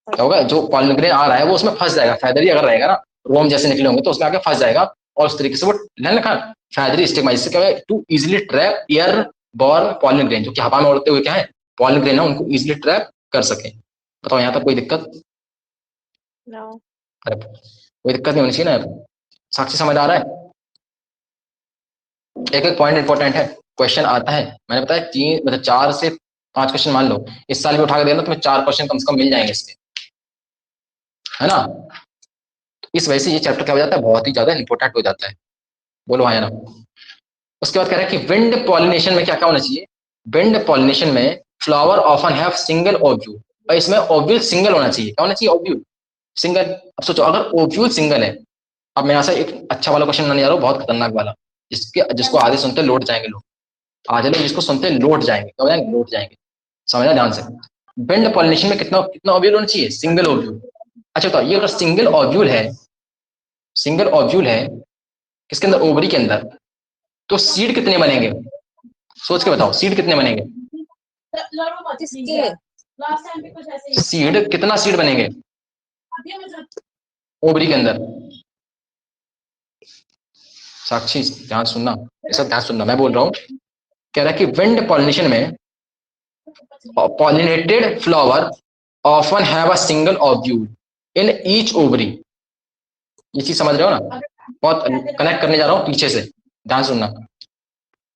क्या होगा, जो पॉलन ग्रेन आ रहा है वो उसमें फंस जाएगा, फैदरी अगर रहेगा ना, रोम जैसे निकले होंगे तो उसमें आके फंस जाएगा, और उस तरीके से वो लेने का फैदरी स्टिग्मा, इससे क्या है, to easily trap airborne pollen grain, जो कि हवा में उड़ते हुए क्या है पॉलन ग्रेन है, उनको इजिली ट्रैप कर सके। बताओ यहाँ तक कोई दिक्कत? नो। अरे कोई दिक्कत नहीं होनी चाहिए ना यार। साक्षी समझ आ रहा है? एक एक पॉइंट इंपॉर्टेंट है, क्वेश्चन आता है, मैंने बताया तीन मतलब 4 से 5 क्वेश्चन मान लो इस साल भी उठा के देना, तुम्हें 4 क्वेश्चन कम से कम मिल जाएंगे इसके, है ना। इस वजह से ये चैप्टर क्या हो जाता है, बहुत ही ज्यादा इंपॉर्टेंट हो जाता है। बोलो हाँ या ना। उसके बाद कह रहा है कि विंड पॉलिनेशन में क्या क्या होना चाहिए, विंड पॉलिनेशन में flower often have single ovule, और इसमें ओव्यूल सिंगल होना चाहिए। क्या होना चाहिए, ओव्यूल सिंगल। अब सोचो अगर ओव्यूल सिंगल है, अब मैं यहाँ से एक अच्छा वाला क्वेश्चन बनाने जा रहा हूँ, बहुत खतरनाक वाला, जिसको आधे सुनते लौट जाएंगे लोग, आधे लोग जिसको सुनते लौट जाएंगे, क्या हो जाएंगे, लौट जाएंगे। समझना ध्यान से, विंड पॉलिनेशन में कितना कितना ओव्यूल होना चाहिए, सिंगल ओव्यूल। अच्छा तो ये अगर सिंगल ओव्यूल है, सिंगल ओव्यूल है किसके अंदर, ओवरी के अंदर, तो सीड कितने बनेंगे, सोच के बताओ सीड कितने बनेंगे, किसके? सीड कितना सीड बनेंगे ओवरी के अंदर। साक्षी ध्यान सुनना, ये सब ध्यान सुनना, मैं बोल रहा हूँ, कह रहा है कि विंड पॉलिनेशन में pollinated flower often have a single ovule in each ovary। ये चीज समझ रहे हो ना, बहुत कनेक्ट करने जा रहा हूँ पीछे से, ध्यान सुनना।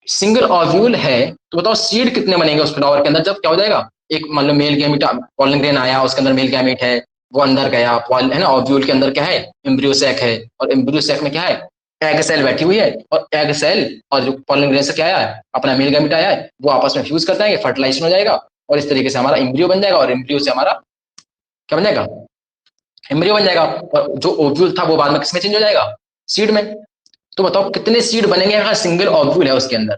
सिंगल ओव्यूल है तो बताओ सीड कितने बनेंगे उस फ्लावर के अंदर, जब क्या हो जाएगा, एक मतलब मेल गैमीट पॉलन ग्रेन आया, उसके अंदर मेल गैमीट है, वो अंदर गया, है ना, ओव्यूल के अंदर क्या है, एम्ब्रियो सैक है, और एम्ब्रियो सैक में क्या है, एग सेल बैठी हुई है, और एग सेल और जो पॉलन ग्रेन से क्या आया है, अपना मेल गैमीट आया है, वो आपस में फ्यूज कर जाएंगे, फर्टिलाइजेशन हो जाएगा, और इस तरीके से हमारा एम्ब्रियो बन जाएगा, और एम्ब्रियो से हमारा क्या बन जाएगा, एम्ब्रियो बन जाएगा, और जो ओव्यूल था वो बाद में किसमें चेंज हो जाएगा, सीड में। तो बताओ कितने सीड बनेंगे अगर सिंगल ओव्यूल है उसके अंदर,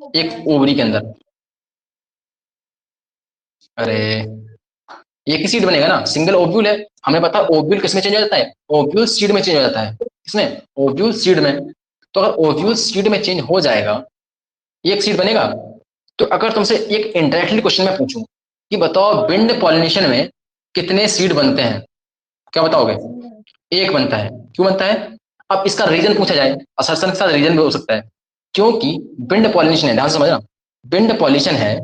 एक ओवरी के अंदर। अरे एक ही सीड बनेगा ना, सिंगल ओव्यूल है, हमें पता ओव्यूल किसमें चेंज हो जाता है, ओव्यूल सीड में चेंज हो जाता है, किसमें, ओव्यूल सीड में। तो अगर ओव्यूल सीड में चेंज हो जाएगा, एक सीड बनेगा। तो अगर तुमसे एक इंडायरेक्टली क्वेश्चन में पूछूं कि बताओ विंड पॉलिनेशन में कितने सीड बनते हैं, क्या बताओगे, एक बनता है, क्यों बनता है। अब इसका रीजन पूछा जाए, असर्शन के साथ रीजन भी हो सकता है, क्योंकि विंड पॉलिनेशन है, ध्यान से समझना, विंड पॉलिनेशन है,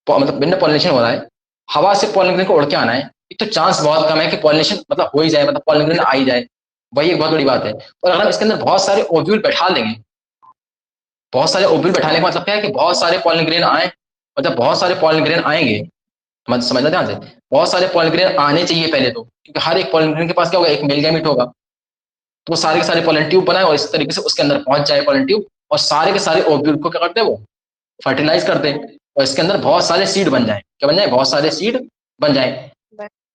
मतलब विंड पॉलिनेशन हो रहा है, हवा से पॉलिनेशन को उड़ के आना है, एक तो चांस बहुत कम है कि पॉलिनेशन मतलब हो ही जाए, मतलब पॉलिनेशन आ ही जाए, वही एक बहुत बड़ी बात है। और अगर हम इसके अंदर बहुत सारे ओव्यूल बैठा देंगे, बहुत सारे ओव्यूल बैठाने का मतलब क्या है कि बहुत सारे पॉलन ग्रेन आए, मतलब बहुत सारे पॉलन ग्रेन आएंगे, मतलब समझना ध्यान से, बहुत सारे पॉलन ग्रेन आने चाहिए पहले तो, क्योंकि हर एक पॉलन ग्रेन के पास क्या होगा, एक मेल गैमीट होगा, तो वो सारे के सारे पॉलन ट्यूब बनाए और इस तरीके से उसके अंदर पहुंच जाए पॉलन ट्यूब, और सारे के सारे ओव्यूल को क्या करते हैं, वो फर्टिलाइज करते हैं, और इसके अंदर बहुत सारे सीड बन जाए, क्या बन जाए, बहुत सारे सीड बन जाए।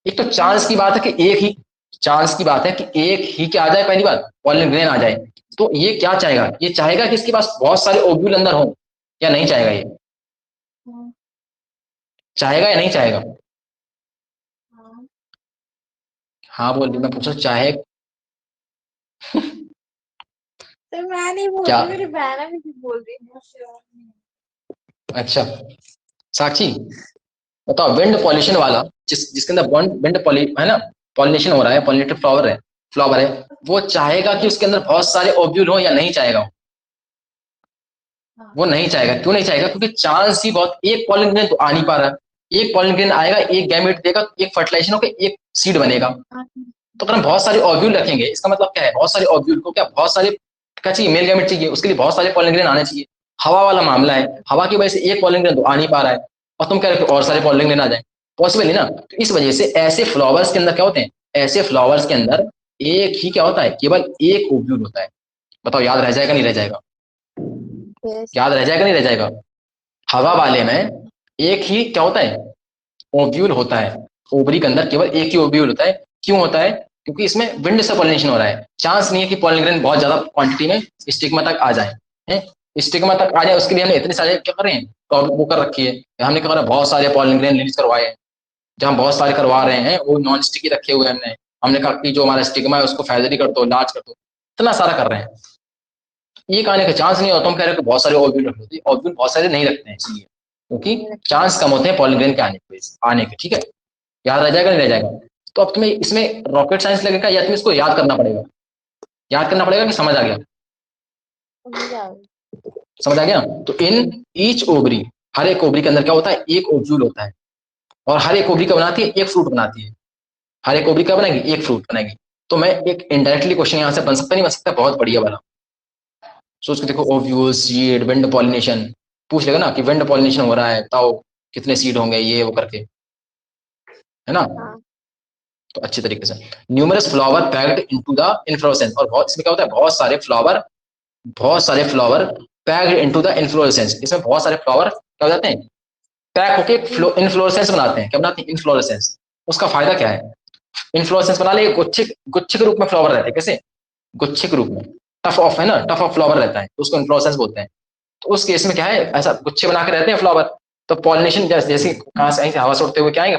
एक तो चांस की बात है कि एक ही, चांस की बात है कि एक ही क्या आ जाए, पहली बात पॉलन ग्रेन आ जाए, तो ये क्या चाहेगा, ये चाहेगा कि इसके पास बहुत सारे ओव्यूल अंदर हो, या नहीं चाहेगा, ये चाहेगा या नहीं चाहेगा, हाँ बोल रही, मैं पूछ रहा हूँ चाहे तो मैं नहीं बोल क्या, रही, मेरी बहन है भी बोल रही अच्छा साक्षी बताओ, विंड पॉलिनेशन वाला जिसके अंदर विंड पॉली है ना, पॉलिनेशन हो रहा है, पॉलिनेटेड फ्लावर है, फ्लावर है, वो चाहेगा कि उसके अंदर बहुत सारे ओव्यूल हो या नहीं चाहेगा, वो नहीं चाहेगा, क्यों नहीं चाहेगा, क्योंकि चांस ही बहुत, एक पॉलन ग्रेन तो आ नहीं पा रहा, एक पॉलन ग्रेन आएगा, एक गैमेट देगा, एक फर्टिलाइजेशन होकर एक सीड बनेगा, तो अगर हम बहुत सारे ओव्यूल रखेंगे, इसका मतलब क्या है, बहुत सारे ओव्यूल को क्या, बहुत सारे क्या चाहिए, मेल गैमेट चाहिए, उसके लिए बहुत सारे पॉलन ग्रेन आने चाहिए, हवा वाला मामला है, हवा की वजह से एक पॉलन ग्रेन तो आ नहीं पा रहा है, और तुम कह रहे हो और सारे पॉलन ग्रेन आ जाए, पॉसिबल है ना। तो इस वजह से ऐसे फ्लावर्स के अंदर क्या होते हैं, ऐसे फ्लावर्स के अंदर एक ही क्या होता है, केवल एक ओव्यूल होता है। बताओ याद रह जाएगा नहीं रह जाएगा, याद रह जाएगा नहीं रह जाएगा, हवा वाले में एक ही क्या होता है, ओव्यूल होता है, ओवरी के अंदर केवल एक ही ओव्यूल होता है, क्यों होता है, क्योंकि इसमें विंड से पॉलिनेशन हो रहा है, चांस नहीं है कि पॉलन ग्रेन बहुत ज्यादा क्वांटिटी में स्टिग्मा तक आ जाए, है स्टिग्मा तक आ जाए उसके लिए हमने इतने सारे क्या कर रहे हैं, तो वो कर रखी है। हमने क्या करा, बहुत सारे पॉलन ग्रेन रिलीज करवाए हैं। जब हम बहुत सारे करवा रहे हैं वो नॉन स्टिकी रखे हुए हैं हमने। हमने कहा कि जो हमारा स्टिग्मा है उसको फैदरी कर दो, लार्ज कर दो, इतना सारा कर रहे हैं। एक आने का चांस नहीं होता। हम कह रहे हैं कि बहुत सारे ओव्यूल रख लो, ओव्यूल बहुत सारे नहीं रखते हैं इसलिए, क्योंकि चांस कम होते हैं पॉलन ग्रेन के आने के। ठीक है, याद रह जाएगा नहीं रह जाएगा? तो अब तुम्हें इसमें रॉकेट साइंस लगेगा या तुम्हें इसको याद करना पड़ेगा? याद करना पड़ेगा कि समझ आ गया? समझ आ गई। समझ आ गया? तो इन ईच ओवरी, हर एक ओवरी के अंदर क्या होता है, एक ओव्यूल होता है। और हर एक ओवरी का बनाती है, एक फ्रूट बनाती है। हर एक ओवरी का बनाएगी, एक फ्रूट बनाएगी। तो मैं एक इनडायरेक्टली क्वेश्चन यहाँ से बन सकता नहीं बन सकता? बहुत बढ़िया वाला। सोच के देखो, ओव्यूल, सीड, विंड पॉलिनेशन पूछ लेगा ना कि विंड पॉलिनेशन हो रहा है, बताओ कितने सीड होंगे, ये वो करके, है ना? हाँ। तो अच्छी तरीके से numerous flower packed into the inflorescence. और बहुत इसमें क्या होता है, बहुत सारे flower packed into the inflorescence. इसमें बहुत सारे फ्लावर क्या हो जाते हैं, पैक होके इन्फ्लोरेसेंस बनाते हैं। क्या बनाते हैं? इन्फ्लोरेसेंस। उसका फायदा क्या है? इन्फ्लोरेसेंस बना ले, गुच्छे गुच्छे के रूप में फ्लावर रहते हैं। कैसे? गुच्छे के रूप में। टफ ऑफ है ना, टफ ऑफ फ्लावर रहता है, तो उसको इन्फ्लोरेसेंस बोलते हैं। तो उस केस में क्या है, ऐसा गुच्छे बना के रहते हैं फ्लावर। तो पॉलिनेशन जैसे कहाँ से हवा से उड़ते हुए क्या आएंगे,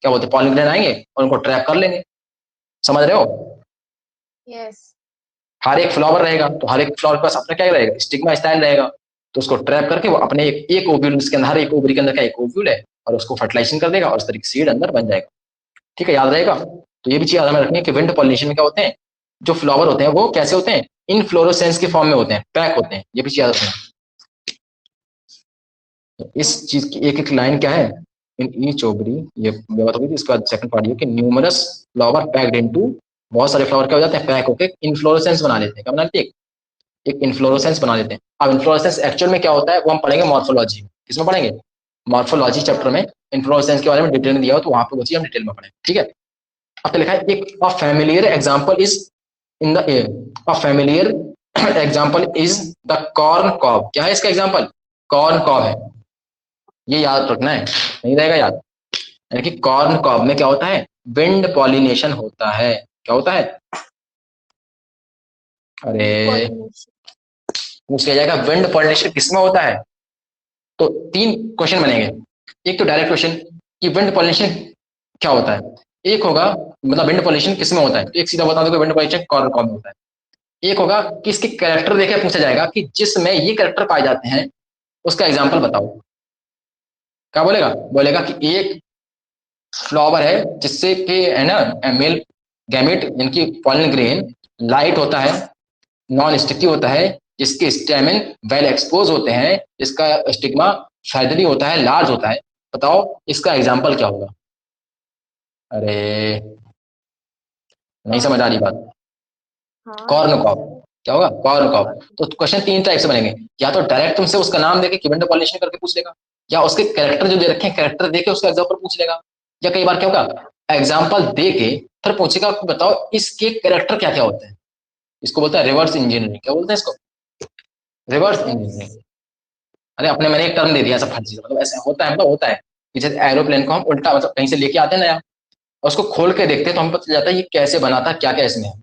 क्या बोलते हैं, पॉलिन ग्रेन आएंगे और उनको ट्रैप कर लेंगे। समझ रहे हो? यस। हर एक फ्लावर रहेगा, तो हर एक फ्लावर के पास अपना क्या रहेगा, स्टिग्मा स्टाइल रहेगा। तो उसको ट्रैप करके वो अपने एक ओव्यूल, उसके अंदर हर एक ओवरी के अंदर क्या एक ओव्यूल है, और उसको फर्टिलाइजेशन कर देगा और उस तरीके सीड अंदर बन जाएगा। ठीक है, याद रहेगा? तो ये भी चीज याद हमें रखनी है कि विंड पॉलिनेशन में क्या होते हैं, जो फ्लावर होते हैं वो कैसे होते हैं, इन फ्लोरोसेंस के फॉर्म में होते हैं, पैक होते हैं। ये भी चीज याद रखना। तो इस चीज की एक एक लाइन क्या है, इन ईच ओवरी, ये बात होगी। इसके बाद सेकंड पार्ट ये कि न्यूमरस फ्लावर पैक्ड इनटू, बहुत सारे फ्लावर क्या हो जाते हैं, पैक होकर इन्फ्लोरेसेंस बना लेते हैं। क्या बना लेते हैं? एक इन्फ्लोरेसेंस बना लेते हैं। अब इन्फ्लोरेसेंस एक्चुअल में क्या होता है वो हम पढ़ेंगे मॉर्फोलॉजी में। किसमें पढ़ेंगे? मॉर्फोलॉजी चैप्टर में इन्फ्लोरेसेंस के बारे में डिटेल में दिया हो, तो वहां पे वो चीज हम डिटेल में पढ़ेंगे। ठीक है, अब तो लिखा है एक a familiar example is in the air, a familiar example is the corn cob. क्या है इसका एग्जांपल? कॉर्न कॉब है। ये याद रखना है, नहीं रहेगा याद? यानी कि कॉर्न कॉब में क्या होता है, विंड पॉलिनेशन होता है। क्या होता है? अरे पॉलिनेशन। पूछ लिया जाएगा विंड पॉलिनेशन किसमें होता है। तो तीन क्वेश्चन बनेंगे। एक तो डायरेक्ट क्वेश्चन कि विंड पॉलिनेशन क्या होता है। एक होगा मतलब विंड पॉलिनेशन किसमें होता है, तो एक सीधा बता दो विंड पॉलिनेशन कॉर्न कॉब में होता है। एक होगा कि इसके कैरेक्टर देखे पूछा जाएगा कि जिसमें ये कैरेक्टर पाए जाते हैं उसका एग्जाम्पल बताओ। क्या बोलेगा? बोलेगा कि एक फ्लावर है जिससे कि है ना मेल गैमेट इनकी पॉलन ग्रेन लाइट होता है, नॉन स्टिकी होता है, जिसके स्टेमिन वेल एक्सपोज होते हैं, जिसका स्टिग्मा फैदरी होता है, लार्ज होता है। बताओ इसका एग्जाम्पल क्या होगा? अरे नहीं समझ आ रही बात? हाँ कॉर्न समझ कॉप। आ गई। क्या होगा? Corn cob. और तो क्वेश्चन तीन टाइप से बनेंगे। या तो डायरेक्ट तुमसे उसका नाम देके कि विंडो पॉलिनेशन करके पूछ लेगा, या उसके कैरेक्टर जो दे रखे हैं कैरेक्टर देके उसका एग्जाम्पल पूछ लेगा, या कई बार क्या होगा, एग्जाम्पल दे के फिर पूछेगा कि बताओ इसके कैरेक्टर क्या क्या होते हैं। इसको बोलते हैं रिवर्स इंजीनियरिंग। क्या बोलते हैं इसको? Reverse yes. इंजीनियरिंग। अरे अपने मैंने एक टर्म दे दिया सब फर्जी, मतलब ऐसा होता है, मतलब होता है कि जैसे एरोप्लेन को हम उल्टा मतलब कहीं से लेके आते हैं नया, और उसको खोल के देखते हैं तो हमें पता चल जाता है ये कैसे बना था, क्या क्या इसमें है।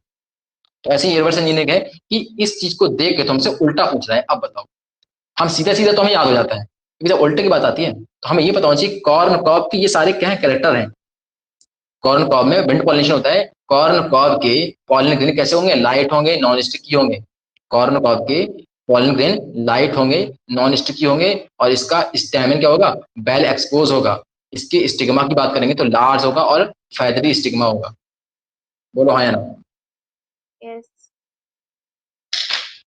तो ऐसे ही रिवर्स इंजीनियरिंग है कि इस चीज को देख के तुमसे उल्टा पूछ रहा है, अब बताओ। हम सीधा सीधा तो हमें याद हो जाता है, लेकिन जब उल्टे की बात आती है तो हमें ये पता होना चाहिए कॉर्न कॉब की ये सारे क्या है, कैरेक्टर हैं। कॉर्न कॉब में विंड पॉलिनेशन होता है। कॉर्न कॉब के पॉलन ग्रेन कैसे होंगे, लाइट होंगे, नॉन स्टिकी होंगे। कॉर्न कॉब के पॉलन ग्रेन लाइट होंगे, नॉन स्टिकी होंगे, और इसका स्टेमिन क्या होगा, बेल एक्सपोज होगा। इसके स्टिग्मा की बात करेंगे तो लार्ज होगा और फैदरी स्टिग्मा होगा। बोलो हाँ या ना? यस।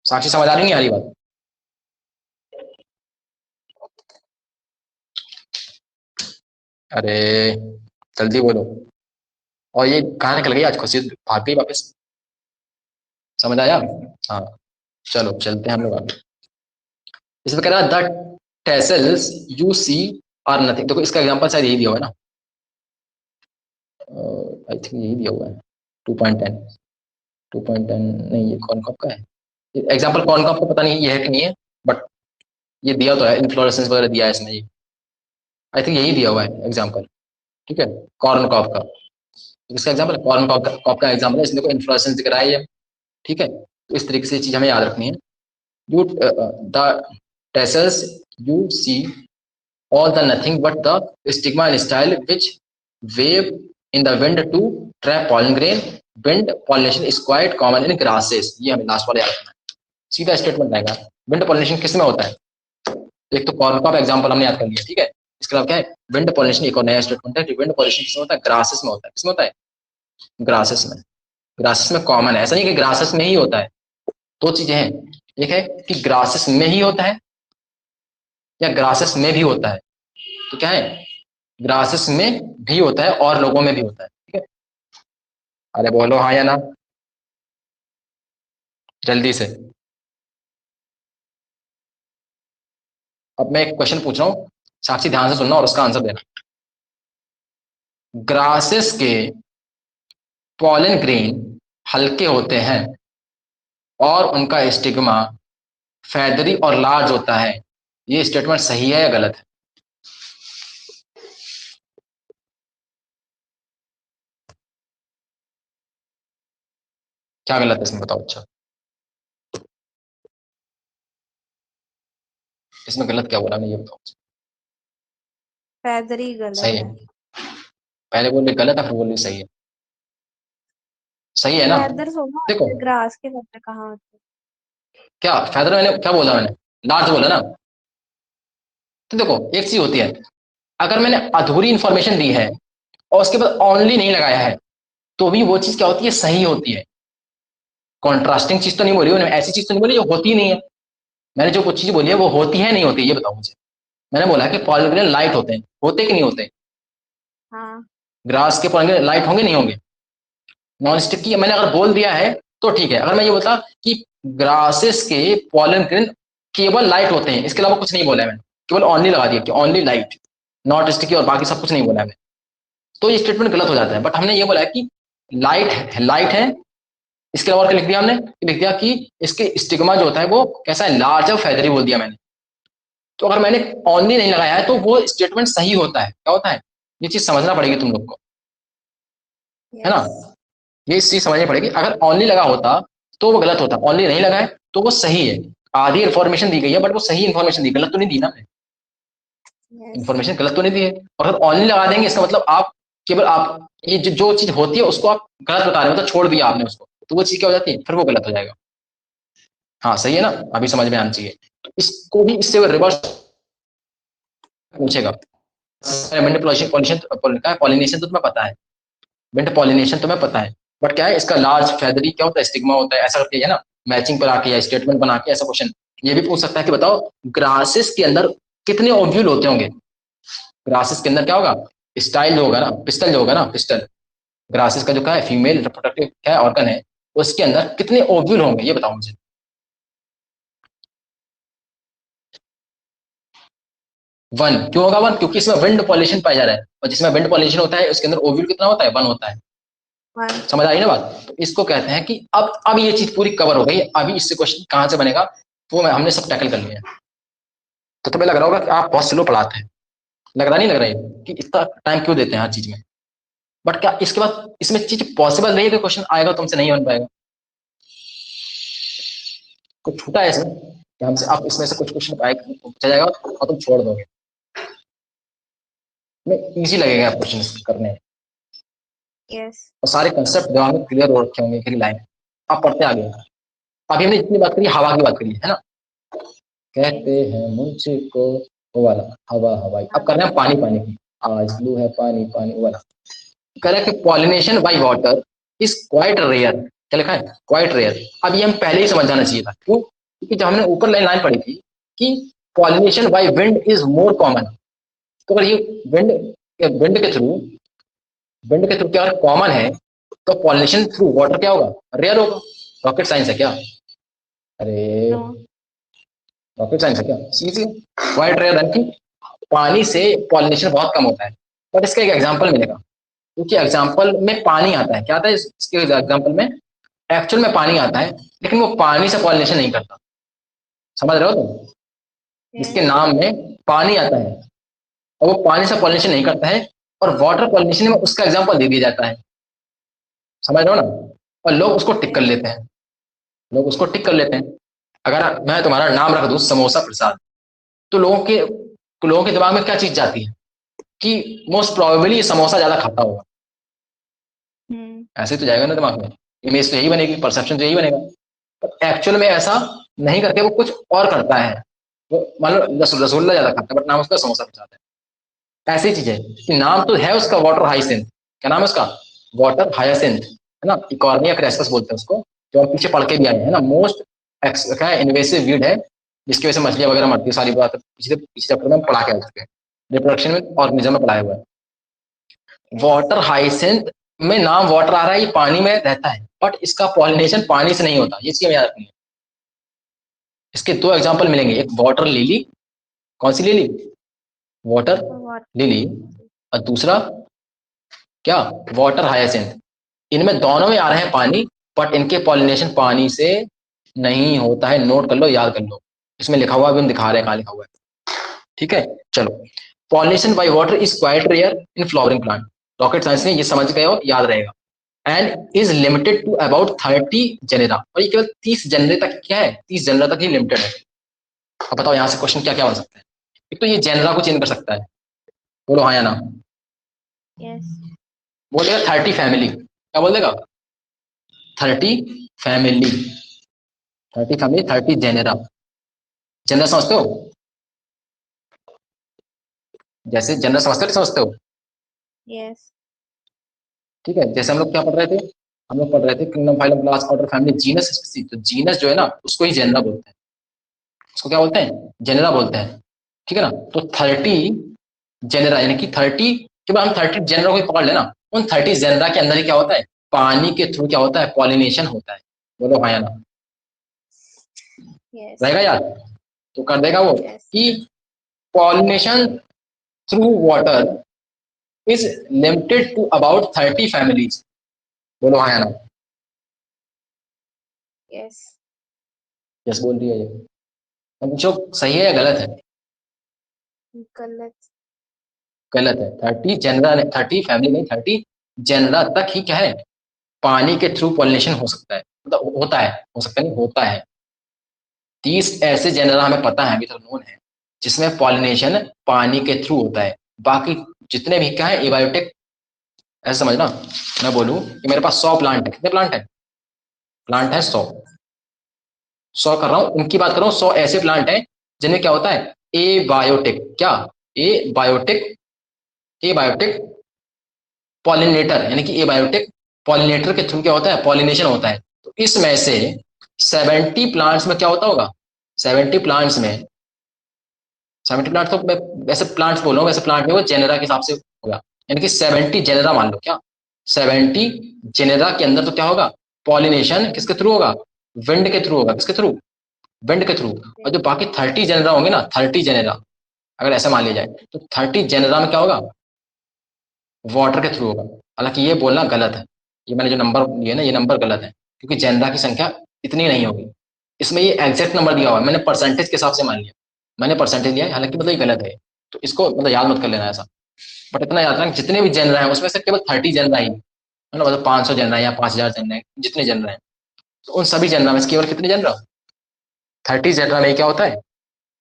साक्षी समझ आ रही नहीं आ रही बात? अरे जल्दी बोलो। और ये कहाँ निकल गई आज, खुशी भाग गई वापस? समझ आया? हाँ, चलो चलते हैं हम लोग आगे। इसमें कह रहा है the tassels you see are nothing. देखो इसका एग्जांपल शायद यही दिया हुआ है ना, आई थिंक यही दिया हुआ है 2.10। 2.10 नहीं, ये कौन कप का है? एग्जांपल कौन कप का पता नहीं ये है कि नहीं है, बट ये दिया तो है, इन्फ्लोरेसेंस वगैरह दिया है इसमें। ये आई थिंक यही दिया हुआ है एग्जांपल। ठीक है, कॉर्न कॉप का इसका एग्जांपल, कॉर्न कॉप का एग्जांपल है, इसमें को इन्फ्लोरेसेंस दिख रहा है ये। ठीक है, तो इस तरीके से चीज हमें याद रखनी है। you the tassels you see all the nothing but the stigma and style which wave in the wind to trap pollen grain. Wind pollination is quite common in grasses. ये हमें लास्ट वाला याद रखना है, सीधा स्टेटमेंट आएगा। Wind pollination किस में होता है? एक तो कॉर्न का एग्जांपल हमने याद कर लिया, ठीक है। इसके अलावा क्या है? विंड पॉलिनेशन एक और नया स्टेटमेंट है कि विंड पॉलिनेशन किसमें होता है? ग्रासेस में होता है। किसमें होता है? ग्रासेस में। ग्रासेस में कॉमन है, ऐसा नहीं कि ग्रासेस में ही होता है। दो चीजें हैं, एक है कि ग्रासेस में ही होता है या ग्रासेस में भी होता है। तो क्या है? ग्रासेस में भी होता है और लोगों में भी होता है, ठीक है। अरे बोलो हाँ या ना, जल्दी से। अब मैं एक क्वेश्चन पूछ रहा हूँ, साक्षी ध्यान से सुनना और उसका आंसर देना। ग्रासेस के पॉलन ग्रेन हल्के होते हैं और उनका स्टिग्मा फैदरी और लार्ज होता है। ये स्टेटमेंट सही है या गलत है? क्या गलत है इसमें बताओ। अच्छा, इसमें गलत क्या बोला मैं, ये बताओ। फैदरी गलत सही है। है। पहले बोल रहे गलत है, फिर बोल रहे सही है। सही है ना? फैदर होगा, देखो ग्रास के पत्ते कहाँ होते क्या फैदर, मैंने क्या बोला, मैंने लार्ज बोला ना। तो देखो एक चीज होती है, अगर मैंने अधूरी इंफॉर्मेशन दी है और उसके बाद ओनली नहीं लगाया है, तो भी वो चीज क्या होती है? सही होती है। कॉन्ट्रास्टिंग चीज तो नहीं बोली मैंने, ऐसी चीज तो नहीं बोली जो होती ही नहीं है। मैंने जो कुछ चीज बोली है वो होती है नहीं होती, ये बताओ मुझे। मैंने बोला कि पॉलिग्रेन लाइट होते हैं, होते कि नहीं होते? हाँ। ग्रास के पॉलिग्रेन लाइट होंगे नहीं होंगे? नॉन स्टिक की मैंने अगर बोल दिया है तो ठीक है। अगर मैं ये बोलता कि ग्रासेस के पॉलन ग्रेन केवल लाइट होते हैं, इसके अलावा कुछ नहीं बोला है मैंने, केवल ओनली लगा दिया कि ओनली लाइट, नॉट स्टिकी, और बाकी सब कुछ नहीं बोला है मैंने, तो ये स्टेटमेंट गलत हो जाता है। बट हमने ये बोला है कि लाइट है। इसके अलावा और क्या लिख दिया हमने? लिख दिया कि इसके स्टिग्मा जो होता है वो कैसा है? लार्ज और फेदरी बोल दिया मैंने। तो अगर मैंने ओनली नहीं लगाया है तो वो स्टेटमेंट सही होता है। क्या होता है? ये चीज समझना पड़ेगी तुम लोग को, है ना। यस। ये चीज समझनी पड़ेगी। अगर ओनली लगा होता तो वो गलत होता, ओनली नहीं लगा है तो वो सही है। आधी इन्फॉर्मेशन दी गई है बट वो सही इन्फॉर्मेशन दी, गलत तो नहीं दी ना। यस। इन्फॉर्मेशन गलत तो नहीं दी है। और अगर ओनली लगा देंगे इसका मतलब आप केवल आप ये जो चीज होती है उसको आप गलत बता रहे हो, मतलब छोड़ दिया आपने उसको, तो वो चीज क्या हो जाती है? फिर वो गलत हो जाएगा। हाँ सही है ना, अभी समझ में आना चाहिए। तो इसको भी इससे रिवर्स पूछेगा। विंड पॉलिनेशन तो तुम्हें पता है, विंड पॉलिनेशन तुम्हें पता है, बट क्या है इसका लार्ज फेदरी क्या होता है? स्टिग्मा होता है, ऐसा करके है ना, मैचिंग पर आके या स्टेटमेंट बना के ऐसा क्वेश्चन ये भी पूछ सकता है कि बताओ ग्रासेस के अंदर कितने ओव्यूल होते होंगे? ग्रासेस के अंदर क्या होगा? स्टाइल जो होगा ना, पिस्टल जो होगा ना, पिस्टल ग्रासेस का जो क्या है फीमेल रिप्रोडक्टिव क्या है ऑर्गन है, उसके अंदर कितने ओव्यूल होंगे ये बताओ मुझे। वन। क्यों होगा वन? क्योंकि इसमें विंड पॉल्यूशन पाया जा रहा है, और जिसमें विंड पॉल्यूशन होता है उसके अंदर ओव्यूल कितना होता है? वन होता है। वन। समझ आई ना बात? तो इसको कहते हैं कि अब ये चीज पूरी कवर हो गई। अभी इससे क्वेश्चन कहां से बनेगा वो हमने सब टैकल कर लिया है। तो तुम्हें लग रहा होगा कि आप बहुत स्लो पढ़ाते हैं, लग रहा नहीं? लग रहा है कि इतना टाइम क्यों देते हैं हर चीज में? बट क्या इसके बाद इसमें चीज पॉसिबल नहीं है कि क्वेश्चन आएगा तुमसे नहीं बन पाएगा? कुछ छूटा है इसमें कि हमसे आप इसमें से कुछ क्वेश्चन आएगा पूछा जाएगा और तुम छोड़ दोगे? में इजी लगेगा क्वेश्चन करने में, यस। और सारे कंसेप्ट दिमाग में क्लियर हो रखे होंगे, फिर लाइन आप पढ़ते आगे। अभी हमने जितनी बात करी हवा की बात करी है ना, कहते हैं मुझको वो वाला हवा हवाई। अब कर रहे हैं पानी पानी की, आज ब्लू है पानी पानी वो वाला। कह रहे हैं कि pollination by water is quite rare. क्या लिखा है? Quite rare. अब ये हम पहले ही समझ जाना चाहिए था। क्यों? क्योंकि जब हमने ऊपर लाइन पढ़ी थी कि pollination by wind is more common, तो अगर ये विंड विंड के थ्रू विंड के थ्रू क्या कॉमन है, तो पॉलिनेशन थ्रू वाटर क्या होगा? रेयर होगा। रॉकेट साइंस है क्या? अरे नो। रॉकेट साइंस है क्या? सीधी क्वाइट रेयर है कि पानी से पॉलिनेशन बहुत कम होता है। बट इसका एक एग्जांपल मिलेगा, क्योंकि एग्जांपल में पानी आता है। क्या आता है इसके एग्जांपल में? एक्चुअल में पानी आता है, लेकिन वो पानी से पॉलिनेशन नहीं करता। समझ रहे हो तुम? इसके यस। नाम में पानी आता है और वो पानी से पॉलिनेशन नहीं करता है, और वाटर पॉलिनेशन में उसका एग्जांपल दे दिया जाता है। समझ रहे हो ना? और लोग उसको टिक कर यस। लेते हैं, लोग उसको टिक कर लेते हैं। अगर मैं तुम्हारा नाम रख दूं समोसा प्रसाद, तो लोगों के दिमाग में क्या चीज जाती है कि मोस्ट प्रोबेबली समोसा ज्यादा खाता होगा। ऐसे तो जाएगा ना दिमाग में, इमेज तो यही बनेगी, परसेप्शन तो यही बनेगा। पर एक्चुअल में ऐसा नहीं करके वो कुछ और करता है। वो मान लो रसगुल्ला ज्यादा खाता है बट नाम उसका समोसा प्रसाद है। ऐसी चीज है कि नाम तो है उसका वाटर हाइसिंथ, क्या नाम है उसका, वाटर हायासिंथ, है ना, इकॉर्निया क्रेस्पस बोलते हैं उसको, जो हम पीछे पढ़ के भी आए हैं ना, मोस्ट क्या है, इन्वेसिव वीड है, जिसकी वजह से मछलियां वगैरह मरती है, सारी बात पिछले पिछले चैप्टर में हम पढ़ा के आ चुके हैं, रिप्रोडक्शन में ऑर्गेनिज्म में पढ़ाया हुआ है। वाटर हाइसिंथ में नाम वाटर आ रहा है, ये पानी में रहता है, बट इसका पॉलिनेशन पानी से नहीं होता, ये चीज हमें याद रखनी है। इसके दो एग्जांपल मिलेंगे, एक वाटर लिली, कौन सी लिली, वाटर लिली, और दूसरा क्या, वाटर हाइसिंथ। इनमें दोनों में आ रहे हैं पानी, बट इनके पॉलिनेशन पानी से नहीं होता है, नोट कर लो, याद कर लो, इसमें लिखा हुआ, अभी हम दिखा रहे हैं कहाँ लिखा हुआ है। ठीक है, चलो, pollination by water is quite rare in flowering plant, rocket science में ये समझ गए हो, याद रहेगा, and is limited to about 30 genera, और ये केवल 30 जेनरे तक, क्या है, 30 जेनरा तक ही लिमिटेड है। अब बताओ यहाँ से क्वेश्चन क्या क्या बन सकता है। एक तो ये जेनरा को चेंज कर सकता है, बोलो हाँ या ना। यस। बोलेगा 30 फैमिली, क्या बोल देगा, 30 फैमिली, 30 फैमिली, 30 जेनेरा। जेनरा समझते हो, जैसे जेनरा समझते हो, नहीं समझते हो, यस। ठीक है, जैसे हम लोग क्या पढ़ रहे थे, हम लोग पढ़ रहे थे kingdom, phylum, class, order, family, genus, species, तो जीनस जो है ना उसको ही जेनरा बोलते हैं, उसको क्या बोलते हैं, जेनरा बोलते हैं, ठीक है ना। तो 30 जेनरा यानी कि 30 के बाद हम 30 जेनरा को पकड़ लेना, उन 30 जेनरा के अंदर ही क्या होता है, पानी के थ्रू क्या होता है, पॉलिनेशन होता है, बोलो हाँ या ना, यस। रहेगा याद, तो कर देगा वो यस। कि pollination through water is limited to about 30 families, बोलो हाँ या ना। यस। यस बोल रही है ये, अब पूछो सही है या गलत है। गलत। गलत है, 30 जनरा, 30 फैमिली नहीं, 30 जनरा तक ही क्या है, पानी के थ्रू पॉलिनेशन हो सकता है, मतलब होता है, हो सकता नहीं, होता है। 30 ऐसे जनरा हमें पता है, अभी तक नोन है, जिसमें पॉलिनेशन पानी के थ्रू होता है। बाकी जितने भी क्या है एबायोटिक, ऐसे समझना, मैं बोलूं कि मेरे पास 100 प्लांट है, कितने प्लांट है, प्लांट है 100, 100 कर रहा हूँ, उनकी बात कर रहा हूँ, 100 ऐसे प्लांट हैं जिनमें क्या होता है, ए बायोटिक, क्या, ए बायोटिक, ए बायोटिक पॉलिनेटर, यानी कि ए बायोटिक पॉलिनेटर के थ्रू क्या होता है, पॉलिनेशन होता है। तो इसमें से 70 प्लांट्स में क्या होता होगा, 70 प्लांट्स में, 70 प्लांट तो मैं वैसे प्लांट्स बोल रहा हूँ, वैसे प्लांट में वो जेनेरा के हिसाब से होगा, यानी कि 70 जेनेरा मान लो, क्या 70 जेनेरा के अंदर तो क्या होगा, पॉलिनेशन किसके थ्रू होगा, विंड के थ्रू होगा, किसके थ्रू, विंड के थ्रू। और जो बाकी 30 जेनेरा होंगे ना, 30 जेनेरा, अगर ऐसा मान लिया जाए तो 30 जेनेरा में क्या होगा, वाटर के थ्रू होगा। हालांकि ये बोलना गलत है, ये मैंने जो नंबर लिए ना, ये नंबर गलत है, क्योंकि जेनरा की संख्या इतनी नहीं होगी। इसमें ये एग्जैक्ट नंबर दिया हुआ है, मैंने परसेंटेज के हिसाब से मान लिया, मैंने परसेंटेज लिया है, हालांकि मतलब ये गलत है, तो इसको मतलब याद मत कर लेना ऐसा। बट इतना याद रखना, जितने भी जेनरा है उसमें से केवल 30 जेनरा ही है ना, मतलब 500 जेनरा है या 5000 जेनरा है, जितने जेनरा है, तो उन सभी जेनरा में से केवल कितने जेनरा, 30 जेनरा में क्या होता है,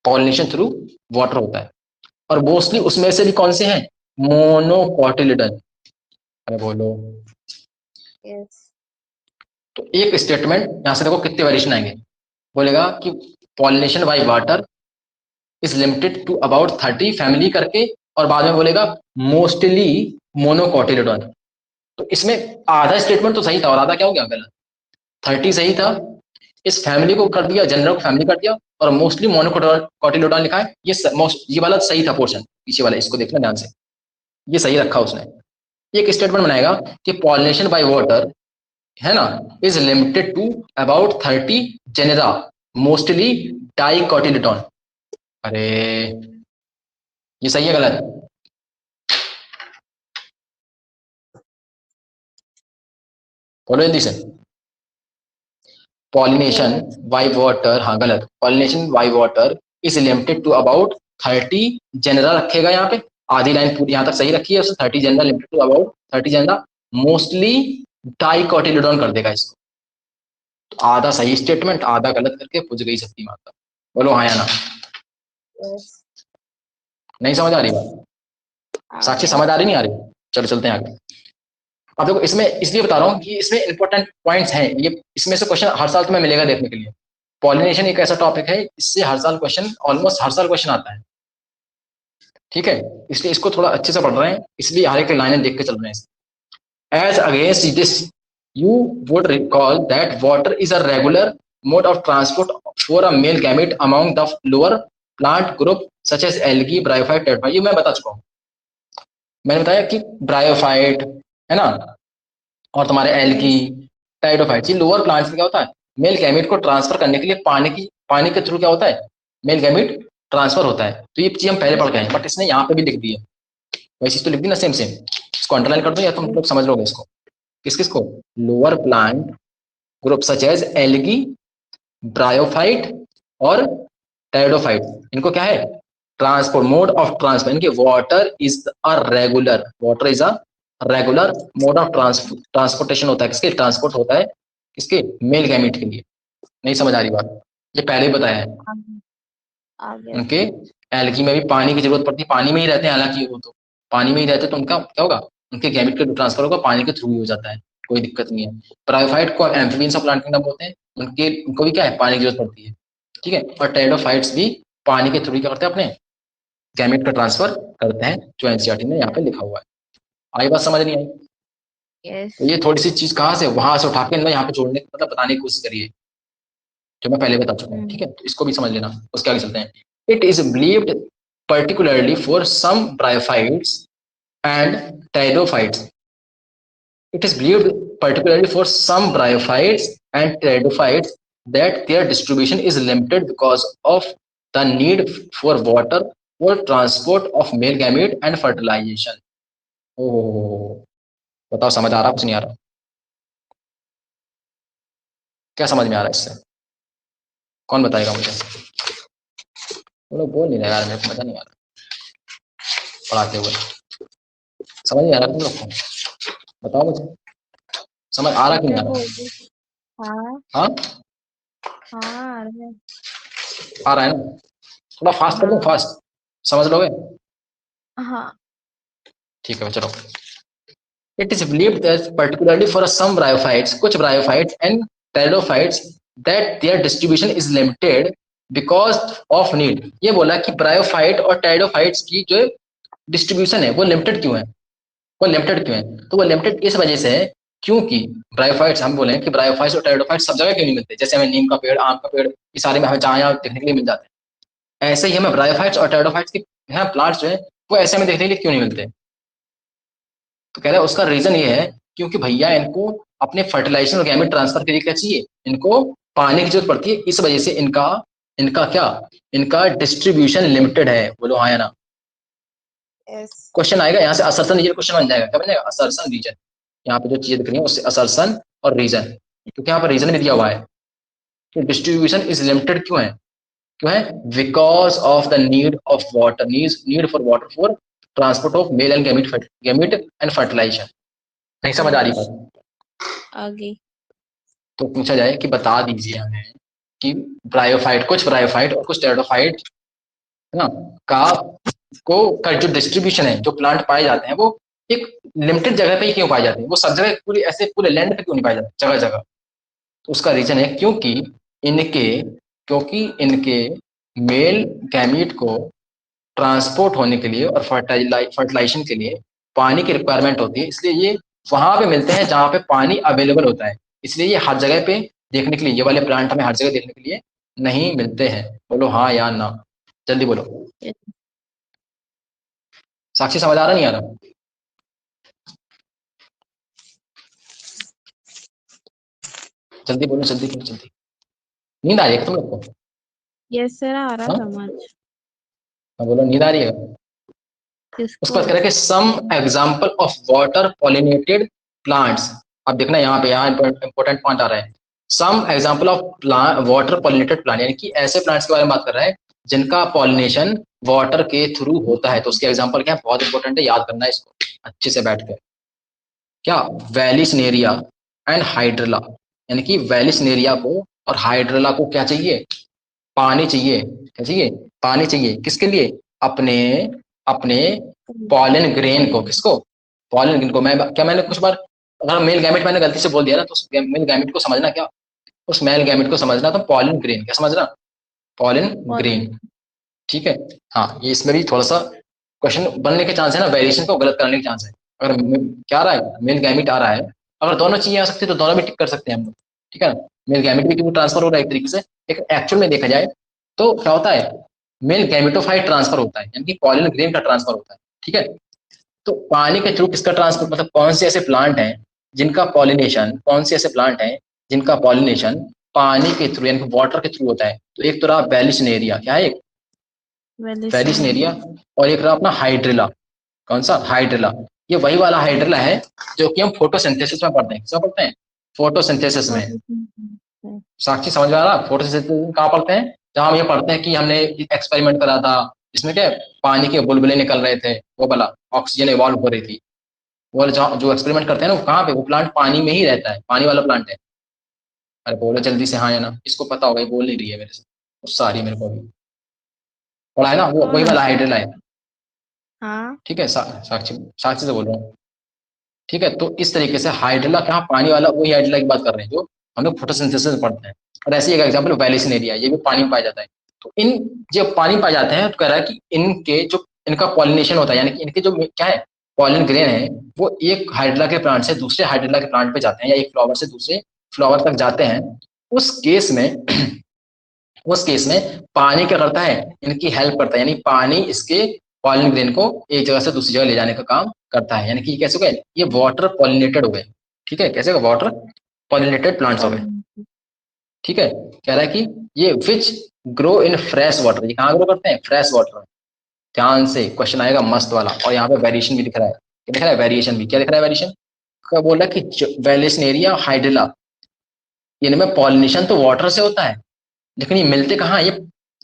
पॉलिनेशन थ्रू वाटर होता है। और मोस्टली उसमें से भी कौन से हैं, मोनोकॉटिलिडन, अरे बोलो। यस। तो एक स्टेटमेंट यहां से देखो कितने वेरिएशन आएंगे, बोलेगा कि pollination by water is limited to about 30 family करके, और बाद में बोलेगा मोस्टली मोनोकॉटिलिडन। तो इसमें आधा स्टेटमेंट तो सही था और आधा क्या हो गया गलत, 30 सही था, इस फैमिली को कर दिया, जनरल को फैमिली कर दिया, और मोस्टली मोनोकॉटिलिडन लिखा है, ये वाला सही था पोर्शन, पीछे वाला इसको देखना ध्यान से, ये सही रखा उसने। एक स्टेटमेंट बनाएगा कि पॉलिनेशन बाय वाटर, है ना, is limited to about 30 genera, mostly dicotyledon. अरे ये सही है गलत, बोलो जल्दी से। पॉलिनेशन गलत। बाय वाटर, हाँ गलत, pollination by water is limited to about 30 genera रखेगा यहाँ पे, आधी लाइन पूरी यहाँ तक सही रखी है, उससे 30 genera limited to about 30 genera, mostly dicotyledon कर देगा इसको, तो आधा सही स्टेटमेंट आधा गलत करके पूछ गई सती माता। बोलो हाँ या ना। यस नहीं समझ आ रही बात? आ साक्षी गया। समझ आ रही नहीं आ रही? चलो चलते हैं आगे। अब देखो इसमें इसलिए बता रहा हूँ कि इसमें इंपॉर्टेंट पॉइंट्स हैं, ये इसमें से क्वेश्चन हर साल तुम्हें मिलेगा देखने के लिए। पॉलिनेशन एक ऐसा टॉपिक है, इससे हर साल क्वेश्चन, ऑलमोस्ट हर साल क्वेश्चन आता है, ठीक है। इसलिए इसको थोड़ा अच्छे से पढ़ रहे हैं, इसलिए हर एक लाइनें देख के चल रहे हैं। As against this you would recall that water is a regular mode of transport for a male gamete among the lower plant group such as algae bryophyte टेट्रा। ये मैं बता चुका हूँ, मैंने बताया कि ब्रायोफाइट है ना, और तुम्हारे एल्गी यस टाइडोफाइट, ये लोअर प्लांट्स में क्या होता है, मेल गैमेट को ट्रांसफर करने के लिए पानी के थ्रू क्या होता है, मेल गैमेट ट्रांसफर होता है। तो ये चीज हम पहले पढ़ के आए, बट इसने यहाँ पे भी लिख दी है, वैसे तो लिख दी ना सेम सेम। इसको अंडरलाइन कर दो या तुम लोग समझ लोगे इसको। किस किस को? Lower plant group such as algae bryophyte और टेरिडोफाइट, इनको क्या है, ट्रांसपोर्ट मोड ऑफ ट्रांसपोर्ट, इनके water is a regular mode of transportation होता है, किसके ट्रांसपोर्ट होता है, किसके मेल गैमेट के लिए। नहीं समझ आ रही बात? ये पहले ही बताया है। आ गया उनके समझ। एल्गी में भी पानी की जरूरत पड़ती है, पानी में ही रहते हैं, हालांकि वो तो पानी में ही रहते हैं, तो उनका क्या होगा, उनके गैमेट का ट्रांसफर होगा पानी के थ्रू ही हो जाता है, कोई दिक्कत नहीं है। ब्रायोफाइट को एम्फीबियंस ऑफ प्लांट किंगडम बोलते हैं, उनको भी क्या है, पानी की जरूरत पड़ती है, ठीक है। और टेरिडोफाइट्स भी पानी के थ्रू ही क्या करते हैं, अपने गैमेट का ट्रांसफर करते हैं, जो एनसीईआरटी में यहाँ पे लिखा हुआ है। आई बात समझ नहीं आई? यस तो ये थोड़ी सी चीज कहाँ से वहां से उठा के ना यहाँ पे जोड़ने मतलब बताने की कोशिश करिए, जो मैं पहले बता चुका हूँ, ठीक है। तो इसको भी समझ लेना, उसके आगे चलते हैं। It is believed particularly for some bryophytes and pteridophytes. It is believed particularly for some bryophytes and pteridophytes that their distribution is limited because of the need for water for transport of male gamete and fertilization. ओह, बताओ समझ आ रहा कुछ नहीं आ रहा? क्या समझ में आ रहा है इससे? कौन बताएगा मुझे? वो लोग बोल नहीं रहे यार, मेरे को मजा नहीं आ रहा पढ़ाते हुए, समझ नहीं आ रहा तुम लोग को? बताओ मुझे, समझ आ रहा कि नहीं टीचर आ बोल रहा? रही थी। हाँ हाँ हाँ आ रहा है। आ रहा है ना? थोड़ा फास्ट कर दूं, हाँ फास्ट समझ लोगे? हाँ ठीक है चलो। It is believed that particularly for some bryophytes, कुछ bryophytes and pteridophytes, that their distribution is limited because of need। ये बोला कि ब्रायोफाइट और टेरिडोफाइट्स की जो डिस्ट्रीब्यूशन है वो लिमिटेड क्यों है, वो लिमिटेड क्यों है, तो वो लिमिटेड इस वजह से है क्योंकि ब्रायोफाइट्स, हम बोले कि ब्रायोफाइट्स और टेरिडोफाइट्स सब जगह क्यों नहीं मिलते, जैसे हमें नीम का पेड़, आम का पेड़, ये सारे में हमें जहाँ यहाँ देखने के लिए मिल जाते हैं, ऐसे ही हमें ब्रायोफाइट्स और टेरिडोफाइट्स के यहाँ प्लांट्स जो है वो ऐसे में देखने के लिए क्यों नहीं मिलते। तो कह रहा है उसका रीजन ये है क्योंकि भैया इनको अपने फर्टिलाइजेशन और गैमेट ट्रांसफर के लिए क्या चाहिए, इनको पानी की जरूरत पड़ती है, इस वजह से इनका इनका क्या, इनका डिस्ट्रीब्यूशन लिमिटेड है। बोलो हाँ या ना? यस क्वेश्चन आएगा यहाँ से, असर्सन रीजन क्वेश्चन बन जाएगा, क्या बन जाएगा, असर्सन रीजन। यहाँ पे जो चीजें दिख रही है उससे असर्सन और रीजन, क्योंकि यहाँ पर रीजन भी दिया हुआ है कि डिस्ट्रीब्यूशन इज लिमिटेड क्यों है, क्यों है, because of the need of water, need for water for transport of male and gamete and fertilization. नहीं समझ आ रही यस बात? आ गई। तो पूछा जाए कि बता दीजिए हमें कि ब्रायोफाइट, कुछ ब्रायोफाइट और कुछ टेरिडोफाइट है ना, का का जो डिस्ट्रीब्यूशन है, जो प्लांट पाए जाते हैं वो एक लिमिटेड जगह पे ही क्यों पाए जाते हैं, वो सब जगह पूरी ऐसे पूरे लैंड पे क्यों नहीं पाए जाते जगह जगह। तो उसका रीजन है इनके क्योंकि इनके मेल गैमीट को ट्रांसपोर्ट होने के लिए और फर्टिलाइजेशन के लिए पानी की रिक्वायरमेंट होती है, इसलिए ये वहां पे मिलते हैं जहाँ पे पानी अवेलेबल होता है, इसलिए ये हर जगह पे देखने के लिए, ये वाले प्लांट हमें हर जगह देखने के लिए नहीं मिलते हैं। बोलो हाँ या ना, जल्दी बोलो। साक्षी समझ आ रहा नहीं आ रहा? जल्दी बोलो जल्दी बोलो जल्दी। नींद आ रही है क्या तुम लोग को? यस सर आ रहा हाँ समझ। हाँ, बोलो नींद आ रही है? उसके किसको? बाद कह रहा है कि some example of water pollinated plants. अब देखना यहाँ पे, यहाँ इंपॉर्टेंट पॉइंट आ रहा है, some example of water pollinated plant, यानी कि ऐसे प्लांट्स के बारे में बात कर रहा है जिनका पॉलिनेशन वाटर के थ्रू होता है। तो उसके एग्जाम्पल क्या है, बहुत इंपॉर्टेंट है, याद करना है इसको अच्छे से बैठ कर। क्या? वैलिसनेरिया एंड हाइड्रला, यानी कि वेलिसनेरिया को और हाइड्रेला को क्या चाहिए, पानी चाहिए। क्या चाहिए, पानी चाहिए। किसके लिए, अपने अपने पॉलन ग्रेन को, किसको, पॉलन ग्रेन को। मैं क्या, मैंने कुछ बार अगर मेल गैमेट मैंने गलती से बोल दिया ना, तो उस मेल गैमेट को समझना क्या, उस मेल गैमेट को समझना, तो पॉलन ग्रेन क्या समझना, पॉलन ग्रेन। पॉलन। ठीक है। हाँ, ये इसमें भी थोड़ा सा क्वेश्चन बनने के चांस है ना, वेरिएशन को गलत करने के चांस है। अगर क्या आ रहा है, मेल गैमेट आ रहा है, अगर दोनों चीजें आ सकती है तो दोनों भी टिक कर सकते हैं हम लोग। ठीक है ना, मेल गैमेट भी क्योंकि ट्रांसफर हो रहा है एक तरीके से, लेकिन एक्चुअल में देखा जाए तो क्या होता है, मेल गैमेटोफाइट ट्रांसफर होता है, यानी कि पॉलन ग्रेन का ट्रांसफर होता है। ठीक है। तो पानी के थ्रू किसका ट्रांसफर, मतलब कौन से ऐसे प्लांट हैं जिनका पॉलिनेशन, कौन से ऐसे प्लांट हैं जिनका पॉलिनेशन पानी के थ्रू यानी कि वाटर के थ्रू होता है। तो एक तो रहा वेलिसनेरिया, क्या है, वेलिसनेरिया, वेलिस्नेरिया। और एक रहा अपना हाइड्रिला। कौन सा, हाइड्रिला। ये वही वाला हाइड्रिला है जो कि हम फोटोसिंथेसिस में पढ़ते हैं। किसमें पढ़ते हैं, फोटोसिंथेसिस में। साक्षी समझ में आ रहा, फोटोसिंथेसिस कहाँ पढ़ते हैं, जहाँ हम ये पढ़ते हैं कि हमने एक्सपेरिमेंट करा था, जिसमें क्या है, पानी के बुलबुले निकल रहे थे, वो वाला ऑक्सीजन इवॉल्व हो रही थी। वो जहाँ जो एक्सपेरिमेंट करते हैं ना, वो कहाँ पे, वो प्लांट पानी में ही रहता है, पानी वाला प्लांट है। अरे बोलो जल्दी से हाँ या ना, इसको पता होगा, ये बोल नहीं रही है मेरे से, गुस्सा आ रही है मेरे को अभी। पढ़ा है ना, वो वही वाला हाइड्रिला है। हाँ। ठीक है, साक्षी, साक्षी से बोल रहा हूँ। ठीक है, तो इस तरीके से हाइड्रिला कहाँ, पानी वाला, वही हाइड्रिला की बात कर रहे हैं जो हम लोग फोटोसिंथेसिस में पढ़ते हैं। और ऐसे ही एक एग्जाम्पल वेलिसनेरिया, ये भी पानी में पाया जाता है। तो इन जब पानी पाए जाते हैं तो कह रहा है कि इनके जो, इनका पॉलिनेशन होता है, यानी कि इनके जो क्या है, पॉलिन ग्रेन है, वो एक हाइड्रिला के प्लांट से दूसरे हाइड्रिला के प्लांट पे जाते हैं, या एक फ्लावर से दूसरे फ्लावर तक जाते हैं। उस केस में उस केस में पानी क्या करता है, इनकी हेल्प करता है, यानी पानी इसके पॉलिन ग्रेन को एक जगह से दूसरी जगह ले जाने का काम करता है। यानी कि कैसे हो गए, ये वाटर पॉलिनेटेड हो गए। ठीक है, कैसे वाटर पॉलिनेटेड प्लांट्स हो गए। पॉलन। ठीक है, कह रहा है कि ये which grow in fresh water, ये कहाँ ग्रो करते हैं, फ्रेश वाटर। ध्यान से क्वेश्चन आएगा मस्त वाला, और यहाँ पे वेरिएशन भी दिख रहा है। क्या दिख रहा है, वेरिएशन भी, क्या दिख रहा है, वेरिएशन का बोल रहा है कि वेलिसनेरिया हाइड्रिला, इनमें पॉलिनेशन तो वाटर से होता है, लेकिन ये मिलते कहाँ, ये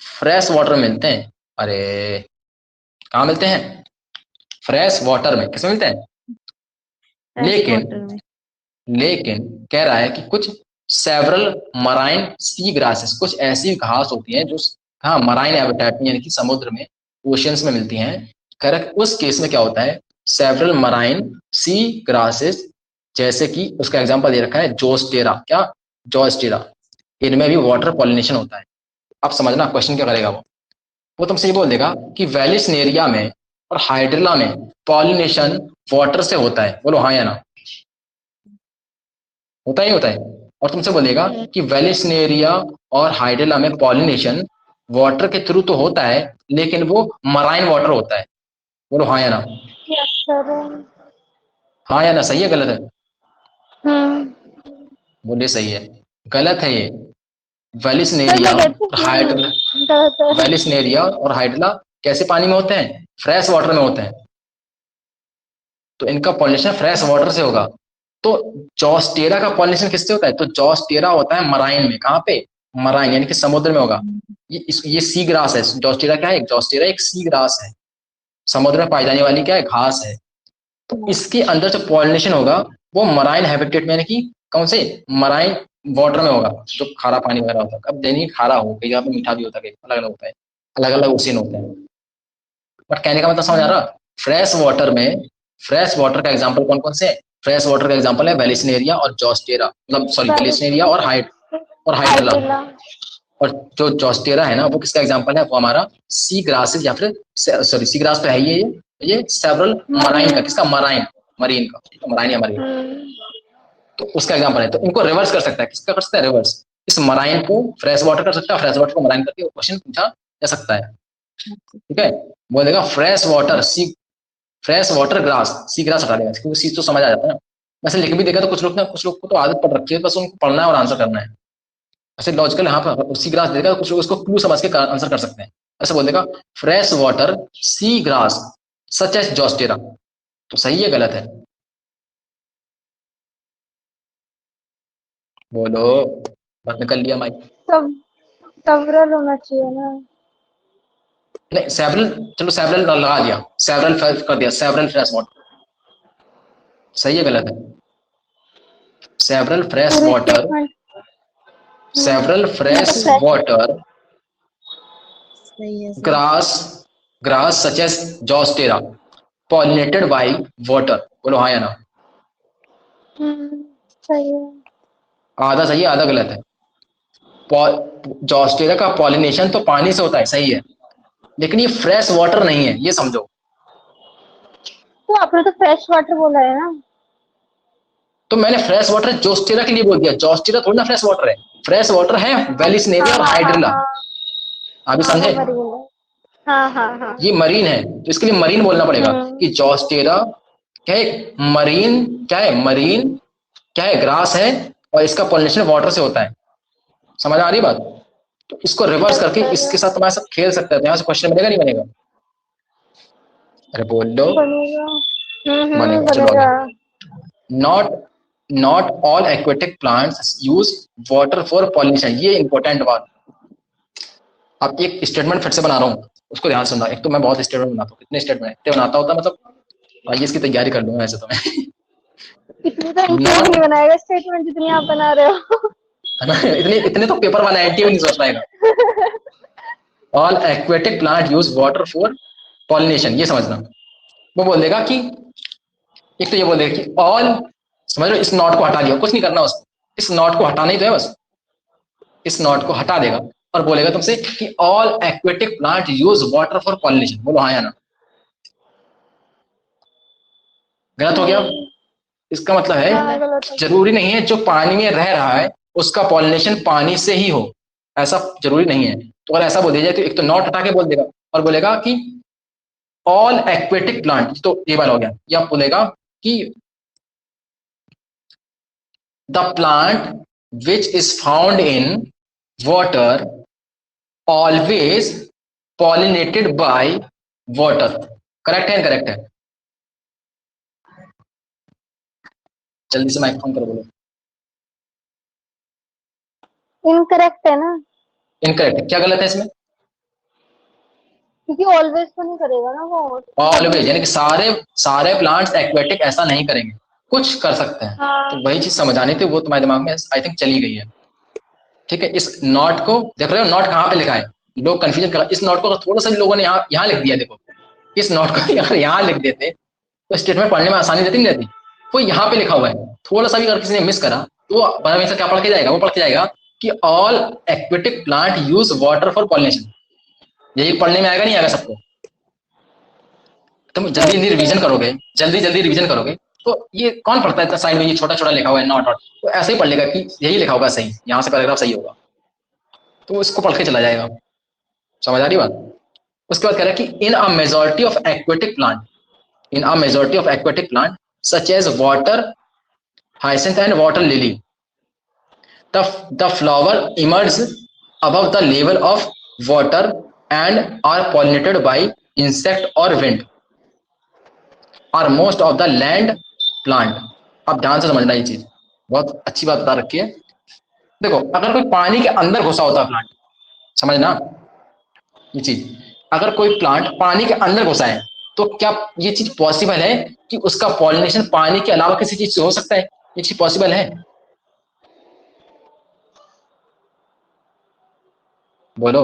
फ्रेश वाटर में मिलते हैं। अरे कहाँ मिलते हैं, फ्रेश वाटर में, किसमें मिलते हैं, फ्रेश लेकिन वाटर में। लेकिन कह रहा है कि कुछ सेवरल मराइन सी ग्रासेस, कुछ ऐसी घास होती हैं जो हाँ मराइन हैबिटेट में, यानी कि समुद्र में, ओशियंस में मिलती हैं। कह रहा है कि उस केस में क्या होता है, सेवरल मराइन सी ग्रासेस, जैसे कि उसका एग्जांपल दे रखा है जोस्टेरा, क्या, जोस्टेरा, इनमें भी वाटर पॉलिनेशन होता है। अब समझना क्वेश्चन क्या करेगा वो तुमसे ये बोल देगा कि वेलिसनेरिया में और हाइड्रिला में पॉलिनेशन वाटर से होता है, बोलो हाँ या ना, होता ही होता है। और तुमसे बोलेगा कि वेलिसनेरिया और हाइड्रिला में पॉलिनेशन वाटर के थ्रू तो होता है, लेकिन वो मराइन वाटर होता है, बोलो हाँ या ना, क्या करूं? हाँ या ना, सही है गलत है, हम्म। बोलिए सही है, गलत है ये। तो वेलिसनेरिया और नेगेटिव हाइड्रिला, गलत है। वेलिसनेरिया और हाइड्रिला कैसे पानी में होते हैं, फ्रेश वाटर में होते हैं। तो इनका पॉलिनेशन फ्रेश वाटर से होगा। तो जॉस्टेरा का पॉलिनेशन किससे होता है, तो जॉस्टेरा होता है मराइन में, कहाँ पे, मराइन यानी कि समुद्र में होगा। ये सी ग्रास है, जॉस्टेरा क्या है, जॉस्टेरा एक सी ग्रास है, समुद्र में पाई जाने वाली क्या है, घास है। तो इसके अंदर जो पॉलिनेशन होगा वो मराइन हैबिटेट में, यानी कि कौन से, मराइन वाटर में होगा, जो खारा पानी वगैरह होता है। अब देनी खारा हो, कहीं यहाँ पे मीठा भी होता है, अलग अलग होता है, अलग अलग ओशियन होते हैं। बट कहने का मतलब समझ आ रहा, फ्रेश वाटर में, फ्रेश वाटर का एग्जांपल कौन कौन से है, फ्रेश वाटर का एग्जांपल है वेलिसनेरिया और जॉस्टेरा, मतलब सॉरी वेलिसनेरिया और हाइड्रिला। हाइड्रिला। और जो जॉस्टेरा है ना, वो किसका एग्जांपल है, वो हमारा सी ग्रासेस, या फिर सॉरी सी ग्रास तो है ही है ये सेवरल मराइन का, किसका, मराइन, मरीन का, मराइन या मरीन, तो उसका एग्जांपल है। तो इनको रिवर्स कर सकता है, किसका कर सकता है, रिवर्स, इस मराइन को फ्रेश वाटर कर सकता है, फ्रेश वाटर को मराइन करके क्वेश्चन पूछा जा सकता है। ठीक है, बोलेगा fresh water sea, fresh water grass, sea grass हटा देगा क्योंकि सी तो समझ आ जाता है ना। वैसे लिख भी देगा तो कुछ लोग ना, कुछ लोग को तो आदत पड़ रखी है, बस उनको पढ़ना है और आंसर करना है। ऐसे लॉजिकल यहाँ पर सी ग्रास देगा, कुछ लोग इसको क्लू समझ के आंसर कर सकते हैं। ऐसे बोल देगा fresh water sea grass such as Zostera, तो सही है गलत है, बोलो, बंद निकल लिया माइक। सब सेवरल होना चाहिए ना। नहीं सेवरल, चलो सेवरल लगा दिया, सेवरल कर दिया, सेवरल फ्रेश वाटर, सही है गलत है, सेवरल फ्रेश पूरी water, statement, several fresh fresh, water सही है सही। Grass such as Zostera pollinated by water. बोलो हाँ या ना। सही है। आधा सही है आधा गलत है। जॉस्टेरा का पॉलिनेशन तो पानी से होता है, सही है, लेकिन ये फ्रेश वाटर नहीं है, ये समझो। तो आपने तो फ्रेश वाटर बोला है ना। तो मैंने फ्रेश वाटर जोस्टेरा के लिए बोल दिया, जोस्टेरा थोड़ी ना फ्रेश वाटर है। फ्रेश वाटर है वेलिसनेरिया हाँ और हाँ हाँ हाइड्रिला। हाँ अभी हाँ, वो समझे? मरीन है। हाँ हाँ हाँ। ये मरीन है तो इसके लिए मरीन बोलना पड़ेगा कि जोस्टेरा क्या है, मरीन क्या है, मरीन क्या है, ग्रास है, और इसका पॉलिनेशन वाटर से होता है। समझ आ रही बात? तो इसको रिवर्स यस करके सर। इसके साथ तुम्हारे साथ खेल सकते हैं, तो यहाँ से क्वेश्चन बनेगा नहीं बनेगा? अरे बोल लो। बनेगा। बनेगा, चलो बनेगा। आगे। Not not all aquatic plants use water for pollination, ये इंपॉर्टेंट बात। अब एक स्टेटमेंट फिर से बना रहा हूँ, उसको ध्यान सुनना। एक तो मैं बहुत स्टेटमेंट बनाता हूँ, कितने स्टेटमेंट इतने बनाता होता मतलब आईएएस की तैयारी कर लूंगा ऐसे तो मैं। इतनी तो एनटीए भी नॉट, नहीं बनाएगा स्टेटमेंट जितनी आप बना रहे हो। है ना, इतने इतने तो पेपर वाला एनटीए भी नहीं सोच पाएगा। All aquatic plant use water for pollination, ये समझना। वो बोल देगा कि, एक तो ये बोल देगा कि ऑल, समझ लो, इस नॉट को हटा दिया, कुछ नहीं करना उसको, इस नॉट को हटाना ही तो है बस। इस नॉट को हटा देगा और बोलेगा तुमसे कि all aquatic plant use water for pollination. बोलो हाँ या ना। गलत हो गया? इसका मतलब हाँ है गलत हो गया। जरूरी नहीं है जो पानी में रह रहा है उसका पॉलिनेशन पानी से ही हो, ऐसा जरूरी नहीं है। तो अगर ऐसा बोल दिया जाए तो एक तो नॉट हटा के बोल देगा और बोलेगा कि ऑल एक्वेटिक प्लांट, तो ये वाला हो गया। या बोलेगा कि the plant which is found in water always pollinated by water. Correct है, करेक्ट है? जल्दी से माइक फोन करो, बोलो। इनकरेक्ट है ना, इनकरेक्ट है, क्या गलत है इसमें? क्योंकि ऑलवेज तो नहीं करेगा ना वो। ऑलवेज कभी। यानी कि सारे सारे प्लांट्स एक्वेटिक ऐसा नहीं करेंगे, कुछ कर सकते हैं। हाँ। तो वही चीज समझ आनी थी, वो तुम्हारे दिमाग में आई थिंक चली गई है। ठीक है, इस नॉट को देख रहे हो, नॉट कहाँ पे लिखा है? लोग कंफ्यूजन कर, इस नॉट को थोड़ा सा भी लोगों ने यहाँ यहाँ लिख दिया, देखो। इस नॉट को यार यहाँ लिख देते तो स्टेटमेंट पढ़ने में आसानी रहती नहीं रहती। वो यहाँ पे लिखा हुआ है, थोड़ा सा भी अगर किसी ने मिस करा तो वो हमेशा क्या पढ़ के जाएगा, वो पढ़ के जाएगा कि all aquatic plant use water for pollination. यही पढ़ने में आएगा नहीं आएगा सबको? तुम जल्दी जल्दी रिवीजन करोगे, जल्दी जल्दी रिवीजन करोगे तो ये कौन पढ़ता है इतना साइड में ये छोटा छोटा लिखा हुआ है नॉट नॉट, तो ऐसे ही पढ़ लेगा कि यही लिखा होगा सही, यहाँ से पैराग्राफ सही होगा, तो इसको पढ़ के चला जाएगा। समझ आ रही बात? उसके बाद कह रहा है कि in a majority of aquatic plant, in a majority of aquatic plant such as water hyacinth and water lily the flower emerges above the level of water and are pollinated by insect or wind और most of the land plant। अब ध्यान से समझना, ये चीज बहुत अच्छी बात बता रखी है। देखो, अगर कोई पानी के अंदर घुसा होता है प्लांट, समझना ये चीज, अगर कोई प्लांट पानी के अंदर घुसा है तो क्या ये चीज पॉसिबल है कि उसका पॉलिनेशन पानी के अलावा किसी चीज से हो सकता है? ये चीज पॉसिबल है? बोलो।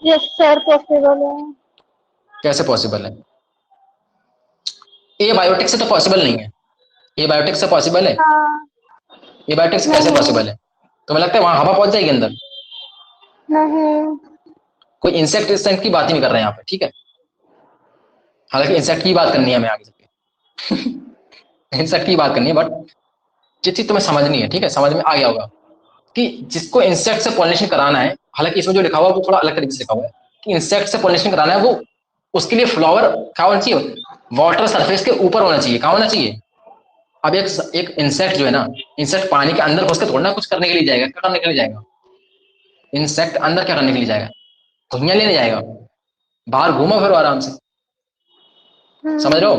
यस सर पॉसिबल है। कैसे पॉसिबल है? ए बायोटिक से तो पॉसिबल नहीं है। ए बायोटिक से पॉसिबल है? हाँ। ए बायोटिक से कैसे नहीं। पॉसिबल है? तुम्हें लगता है वहां हवा पहुंच जाएगी अंदर? नहीं। कोई इंसेक्ट इंसेक्ट की बात ही नहीं कर रहे हैं यहाँ पे, ठीक है? हालांकि इंसेक्ट की बात करनी है हमें आगे चल के इंसेक्ट की बात करनी है, बट ये चीज तुम्हें समझनी है, ठीक है? समझ में आ गया होगा कि जिसको इंसेक्ट से पॉलिनेशन कराना है, हालांकि इसमें जो लिखा हुआ है वो थोड़ा अलग तरीके से लिखा हुआ है कि इंसेक्ट से पॉलिनेशन कराना है, वो उसके लिए फ्लावर क्या होना चाहिए, वाटर सरफेस के ऊपर होना चाहिए। क्या होना चाहिए? अब एक एक इंसेक्ट जो है ना, इंसेक्ट पानी के अंदर घुस के थोड़ा ना कुछ करने के लिए जाएगा। क्या करने के लिए जाएगा इंसेक्ट अंदर? क्या करने के लिए जाएगा? धुइयां लेने जाएगा। बाहर घूमो फिर आराम से। समझ रहे हो?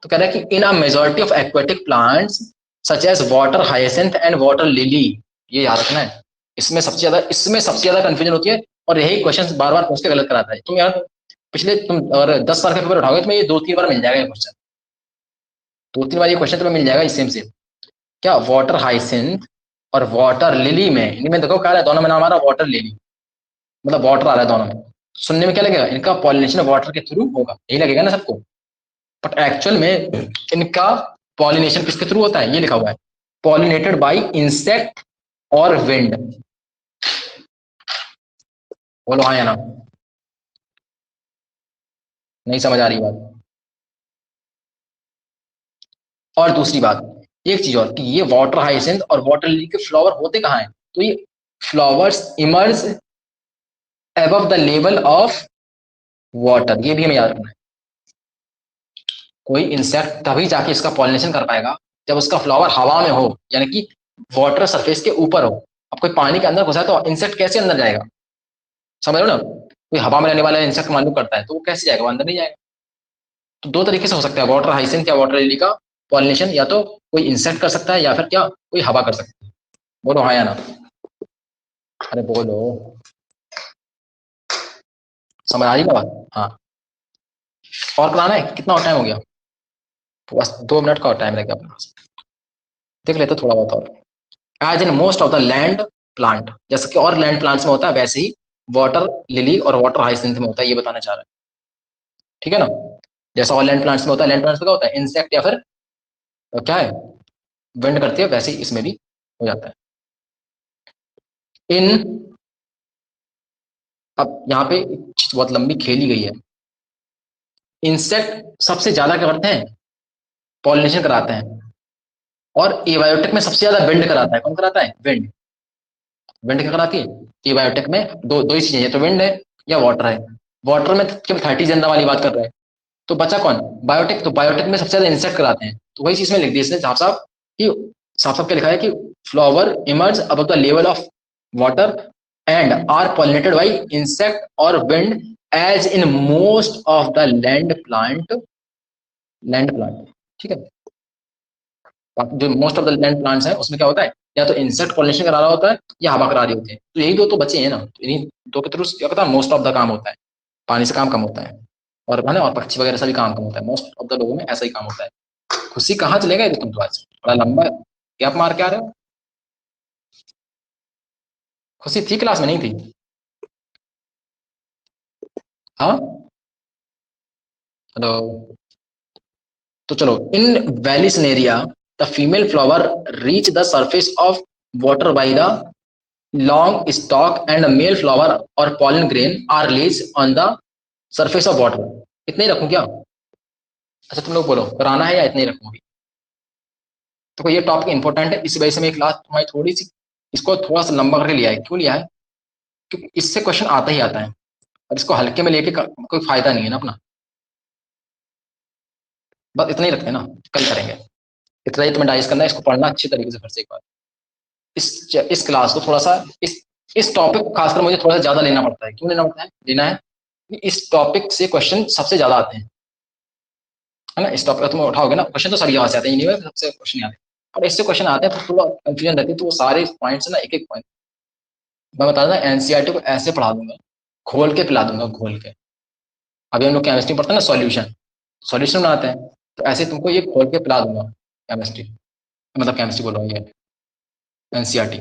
तो कह रहा है कि in a majority of aquatic plants such as water hyacinth and water lily, ये याद रखना है। इसमें सबसे ज्यादा कंफ्यूजन होती है और यही क्वेश्चन बार बार पूछ के गलत कराता है। तुम यार पिछले तुम अगर 10 साल का पेपर उठाओगे तो ये 2-3 बार मिल जाएगा ये क्वेश्चन, 2-3 बार ये क्वेश्चन तुम्हें मिल जाएगा सेम सेम क्या वाटर हाइसिंथ और वाटर लिली में, इनमें देखो क्या है, दोनों में नाम आ रहा है वाटर लिली, मतलब वाटर आ रहा है दोनों में। सुनने में क्या लगेगा, इनका पॉलिनेशन वाटर के थ्रू होगा, यही लगेगा ना सबको। बट एक्चुअल में इनका पॉलिनेशन किसके थ्रू होता है, ये लिखा हुआ है, पॉलिनेटेड बाय इंसेक्ट और विंड। बोलो हाँ या ना, नहीं समझ आ रही बात। और दूसरी बात, एक चीज और कि ये वाटर हाइसिंथ और वाटर लिली के फ्लावर होते कहाँ हैं, तो ये flowers emerge above the level of water, ये भी हमें याद रखना है। कोई इंसेक्ट तभी जाके इसका पॉलिनेशन कर पाएगा जब उसका फ्लावर हवा में हो, यानी कि वाटर सरफेस के ऊपर हो। अब कोई पानी के अंदर घुसा है तो इंसेक्ट कैसे अंदर जाएगा, समझ लो ना, कोई हवा में रहने वाला इंसेक्ट मालूम करता है तो वो कैसे जाएगा, वो अंदर नहीं जाएगा। तो दो तरीके से हो सकता है वाटर हाइसिंथ या वाटर लिली का पॉलिनेशन, या तो कोई इंसेक्ट कर सकता है या फिर क्या कोई हवा कर सकता है। बोलो हाँ या ना, अरे बोलो, समझ आ रही ना बात। हाँ, और कराना है, कितना और टाइम हो गया, बस 2 मिनट का और टाइम रह गया अपने पास, देख लेते थोड़ा बहुत और। As in most of the land plant, जैसे कि और लैंड प्लांट्स में होता है वैसे ही वाटर लिली और वाटर हाइसिंथ में होता है, ये बताना चाह रहा है, ठीक है ना। जैसा और लैंड प्लांट्स में होता है, लैंड प्लांट्स में क्या होता है, इंसेक्ट या फिर क्या है, विंड करती है, वैसे ही इसमें भी हो जाता है। इन, अब यहाँ पे एक चीज बहुत लंबी खेली गई है, इंसेक्ट सबसे ज्यादा क्या करते हैं, पॉलिनेशन कराते हैं, और एबायोटिक में सबसे ज्यादा विंड कराता है, कौन कराता है, विंड। विंड क्या कराती है, एबायोटिक में दो दो ही चीजें, या तो विंड है या वाटर है। वाटर में केवल 30 जनरा वाली बात कर रहे हैं, तो बचा कौन, बायोटिक। तो बायोटिक में सबसे ज्यादा इंसेक्ट कराते हैं, तो वही चीज में लिख दी इसने साफ साफ कि, साफ साफ क्या लिखा है कि flower emerge above the level of water and are pollinated by insect और wind as in most of the land plant, ठीक है। जो most of the land plants है उसमें क्या होता है, या तो इंसेक्ट पॉलिनेशन करा रहा होता है या हवा करा रही होती है, तो यही दो तो बचे हैं ना, तो इन्हीं दो के थ्रू क्या होता है, मोस्ट ऑफ द काम होता है, पानी से काम कम होता है, और है ना, और पक्षी वगैरह से भी काम कम होता है, मोस्ट ऑफ द लोगों में ऐसा ही काम होता है। खुशी कहाँ चले गए तुम तो, आज बड़ा लंबा गैप मार के आ रहे हो। खुशी थी क्लास में, नहीं थी, हाँ, हेलो। तो चलो, in Vallisneria the female flower reach the surface of water by the long stalk and male flower और pollen grain are release on the surface of water. इतना ही रखूं क्या, अच्छा तुम लोग बोलो कराना है या इतना ही रखूंगी। तो ये टॉपिक इंपॉर्टेंट है, इस वजह से मैं क्लास तुम्हारी थोड़ी सी इसको थोड़ा सा लंबा करके लिया है, क्यों लिया है, क्योंकि इससे क्वेश्चन आता ही आता है, और इसको हल्के में लेके कोई फायदा नहीं है ना अपना। बस इतना ही रखते हैं ना, कल करेंगे, इतना ही तुम्हें डाइस करना है, इसको पढ़ना अच्छी तरीके से फिर से एक बार। इस क्लास को थोड़ा सा, इस टॉपिक को खासकर मुझे थोड़ा सा ज्यादा लेना पड़ता है, क्यों लेना पड़ता है, लेना है कि इस टॉपिक से क्वेश्चन सबसे ज्यादा आते हैं, है ना। इस टॉपिक तुम उठाओगे ना, क्वेश्चन तो सभी जगह से आते हैं, यूनिवर्स सबसे क्वेश्चन आते हैं, और इससे क्वेश्चन आते हैं तो थोड़ा कंफ्यूजन रहती है, तो वो सारे पॉइंट्स ना, एक एक पॉइंट मैं बता दूंगा, एनसीईआरटी को ऐसे पढ़ा दूंगा, खोल के पिला दूंगा, खोल के। अभी हम लोग केमिस्ट्री पढ़ते हैं ना, सॉल्यूशन सॉल्यूशन बनाते हैं, तो ऐसे तुमको ये खोल के पिला दूंगा केमिस्ट्री, मतलब केमिस्ट्री बोल रहा हूँ, ये एनसीईआरटी।